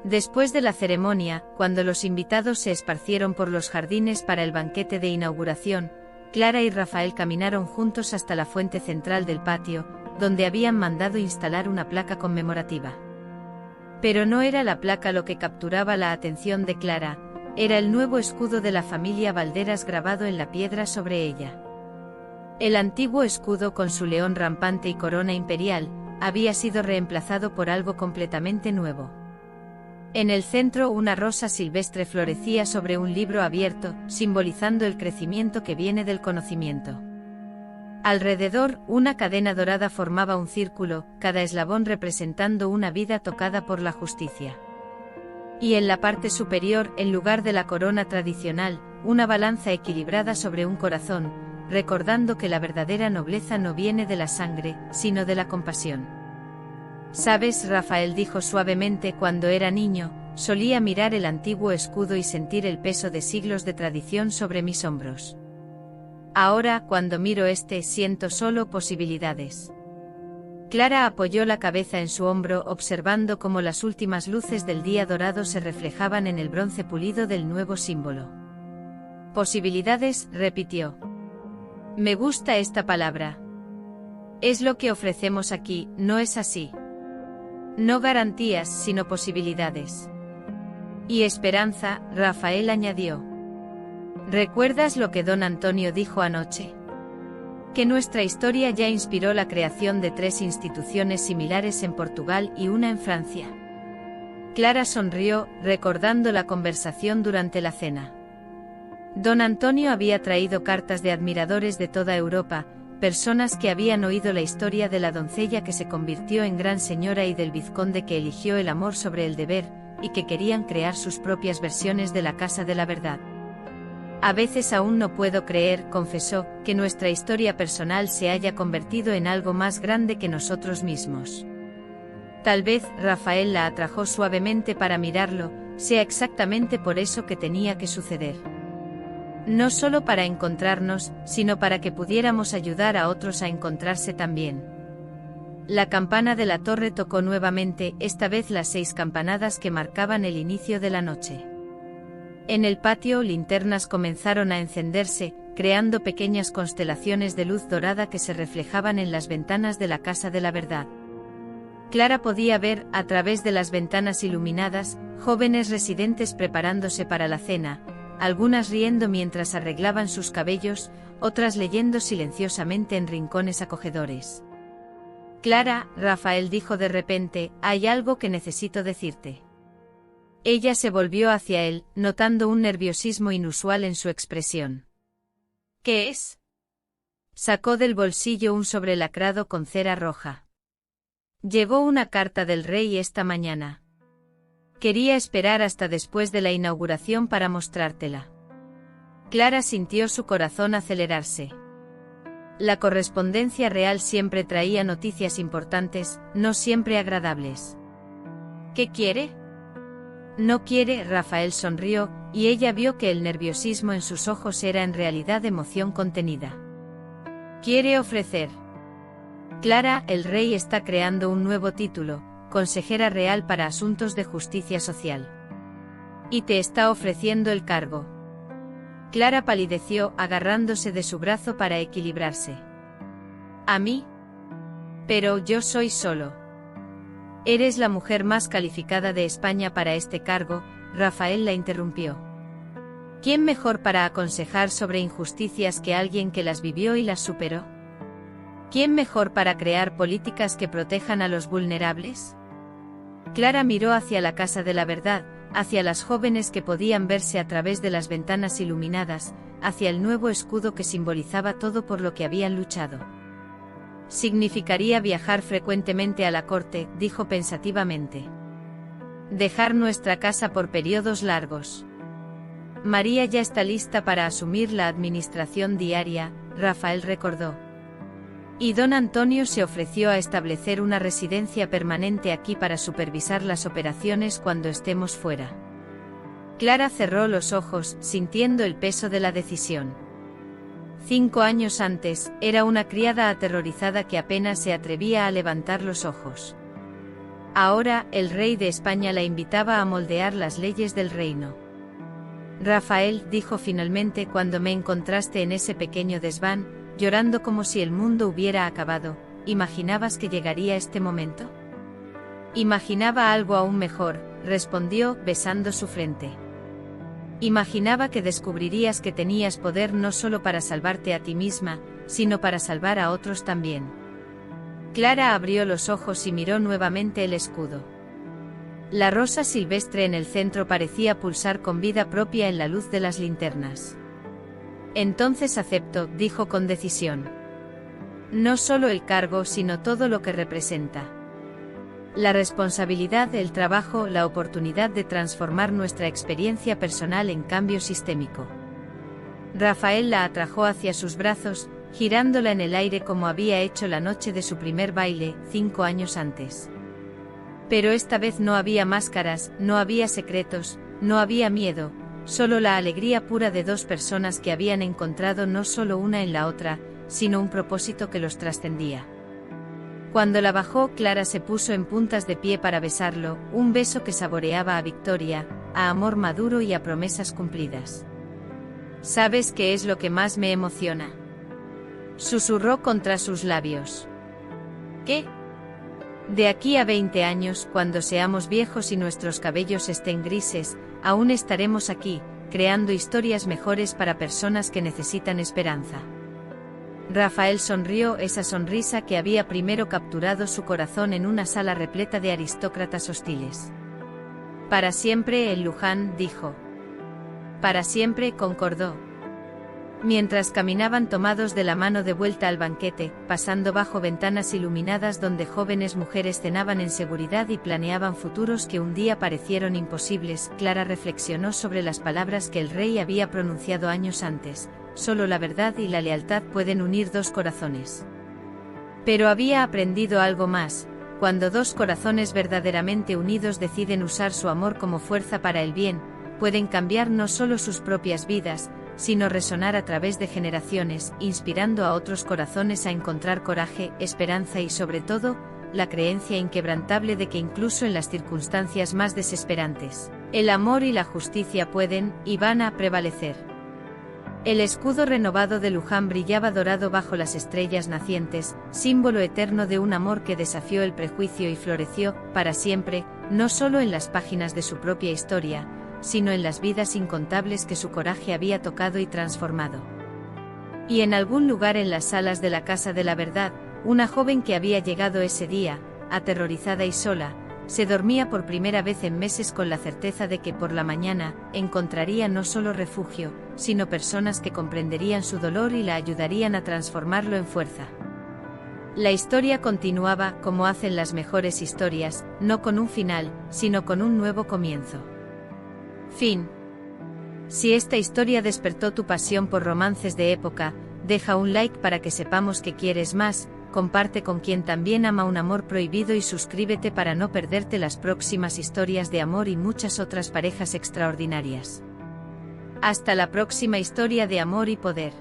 Después de la ceremonia, cuando los invitados se esparcieron por los jardines para el banquete de inauguración, Clara y Rafael caminaron juntos hasta la fuente central del patio, donde habían mandado instalar una placa conmemorativa. Pero no era la placa lo que capturaba la atención de Clara, era el nuevo escudo de la familia Valderas grabado en la piedra sobre ella. El antiguo escudo con su león rampante y corona imperial, había sido reemplazado por algo completamente nuevo. En el centro una rosa silvestre florecía sobre un libro abierto, simbolizando el crecimiento que viene del conocimiento. Alrededor, una cadena dorada formaba un círculo, cada eslabón representando una vida tocada por la justicia. Y en la parte superior, en lugar de la corona tradicional, una balanza equilibrada sobre un corazón, recordando que la verdadera nobleza no viene de la sangre, sino de la compasión. «Sabes», Rafael dijo suavemente, cuando era niño, solía mirar el antiguo escudo y sentir el peso de siglos de tradición sobre mis hombros. Ahora, cuando miro siento solo posibilidades. Clara apoyó la cabeza en su hombro, observando cómo las últimas luces del día dorado se reflejaban en el bronce pulido del nuevo símbolo. «Posibilidades», repitió. «Me gusta esta palabra. Es lo que ofrecemos aquí, ¿no es así? No garantías, sino posibilidades». «Y esperanza», Rafael añadió. «¿Recuerdas lo que don Antonio dijo anoche? Que nuestra historia ya inspiró la creación de 3 instituciones similares en Portugal y una en Francia». Clara sonrió, recordando la conversación durante la cena. Don Antonio había traído cartas de admiradores de toda Europa, personas que habían oído la historia de la doncella que se convirtió en gran señora y del vizconde que eligió el amor sobre el deber, y que querían crear sus propias versiones de la Casa de la Verdad. «A veces aún no puedo creer», confesó, «que nuestra historia personal se haya convertido en algo más grande que nosotros mismos». Tal vez, Rafael la atrajo suavemente para mirarlo, sea exactamente por eso que tenía que suceder. No solo para encontrarnos, sino para que pudiéramos ayudar a otros a encontrarse también. La campana de la torre tocó nuevamente, esta vez las 6 campanadas que marcaban el inicio de la noche. En el patio, linternas comenzaron a encenderse, creando pequeñas constelaciones de luz dorada que se reflejaban en las ventanas de la Casa de la Verdad. Clara podía ver, a través de las ventanas iluminadas, jóvenes residentes preparándose para la cena, algunas riendo mientras arreglaban sus cabellos, otras leyendo silenciosamente en rincones acogedores. «Clara», Rafael dijo de repente, «hay algo que necesito decirte». Ella se volvió hacia él, notando un nerviosismo inusual en su expresión. «¿Qué es?». Sacó del bolsillo un sobre lacrado con cera roja. «Llegó una carta del rey esta mañana. Quería esperar hasta después de la inauguración para mostrártela». Clara sintió su corazón acelerarse. La correspondencia real siempre traía noticias importantes, no siempre agradables. «¿Qué quiere?». «No quiere», Rafael sonrió, y ella vio que el nerviosismo en sus ojos era en realidad emoción contenida. «Quiere ofrecer». «Clara, el rey está creando un nuevo título, consejera real para asuntos de justicia social. Y te está ofreciendo el cargo». Clara palideció, agarrándose de su brazo para equilibrarse. «¿A mí? Pero yo soy solo». «Eres la mujer más calificada de España para este cargo», Rafael la interrumpió. «¿Quién mejor para aconsejar sobre injusticias que alguien que las vivió y las superó? ¿Quién mejor para crear políticas que protejan a los vulnerables?». Clara miró hacia la Casa de la Verdad, hacia las jóvenes que podían verse a través de las ventanas iluminadas, hacia el nuevo escudo que simbolizaba todo por lo que habían luchado. «Significaría viajar frecuentemente a la corte», dijo pensativamente. «Dejar nuestra casa por periodos largos». «María ya está lista para asumir la administración diaria», Rafael recordó. «Y don Antonio se ofreció a establecer una residencia permanente aquí para supervisar las operaciones cuando estemos fuera». Clara cerró los ojos, sintiendo el peso de la decisión. 5 años antes, era una criada aterrorizada que apenas se atrevía a levantar los ojos. Ahora, el rey de España la invitaba a moldear las leyes del reino. «Rafael», dijo finalmente cuando me encontraste en ese pequeño desván, llorando como si el mundo hubiera acabado, ¿imaginabas que llegaría este momento? «Imaginaba algo aún mejor», respondió, besando su frente. «Imaginaba que descubrirías que tenías poder no solo para salvarte a ti misma, sino para salvar a otros también». Clara abrió los ojos y miró nuevamente el escudo. La rosa silvestre en el centro parecía pulsar con vida propia en la luz de las linternas. Entonces acepto, dijo con decisión. No solo el cargo, sino todo lo que representa. La responsabilidad, el trabajo, la oportunidad de transformar nuestra experiencia personal en cambio sistémico. Rafael la atrajo hacia sus brazos, girándola en el aire como había hecho la noche de su primer baile, 5 años antes. Pero esta vez no había máscaras, no había secretos, no había miedo, solo la alegría pura de dos personas que habían encontrado no solo una en la otra, sino un propósito que los trascendía. Cuando la bajó, Clara se puso en puntas de pie para besarlo, un beso que saboreaba a victoria, a amor maduro y a promesas cumplidas. ¿Sabes qué es lo que más me emociona?, susurró contra sus labios. ¿Qué? De aquí a 20 años, cuando seamos viejos y nuestros cabellos estén grises, aún estaremos aquí, creando historias mejores para personas que necesitan esperanza. Rafael sonrió, esa sonrisa que había primero capturado su corazón en una sala repleta de aristócratas hostiles. Para siempre en Luján, dijo. Para siempre, concordó. Mientras caminaban tomados de la mano de vuelta al banquete, pasando bajo ventanas iluminadas donde jóvenes mujeres cenaban en seguridad y planeaban futuros que un día parecieron imposibles, Clara reflexionó sobre las palabras que el rey había pronunciado años antes: solo la verdad y la lealtad pueden unir dos corazones. Pero había aprendido algo más: cuando dos corazones verdaderamente unidos deciden usar su amor como fuerza para el bien, pueden cambiar no solo sus propias vidas, sino resonar a través de generaciones, inspirando a otros corazones a encontrar coraje, esperanza y sobre todo, la creencia inquebrantable de que incluso en las circunstancias más desesperantes, el amor y la justicia pueden, y van a prevalecer. El escudo renovado de Luján brillaba dorado bajo las estrellas nacientes, símbolo eterno de un amor que desafió el prejuicio y floreció, para siempre, no solo en las páginas de su propia historia, sino en las vidas incontables que su coraje había tocado y transformado. Y en algún lugar en las salas de la Casa de la Verdad, una joven que había llegado ese día, aterrorizada y sola, se dormía por primera vez en meses con la certeza de que por la mañana encontraría no solo refugio, sino personas que comprenderían su dolor y la ayudarían a transformarlo en fuerza. La historia continuaba, como hacen las mejores historias, no con un final, sino con un nuevo comienzo. Fin. Si esta historia despertó tu pasión por romances de época, deja un like para que sepamos que quieres más, comparte con quien también ama un amor prohibido y suscríbete para no perderte las próximas historias de amor y muchas otras parejas extraordinarias. Hasta la próxima historia de amor y poder.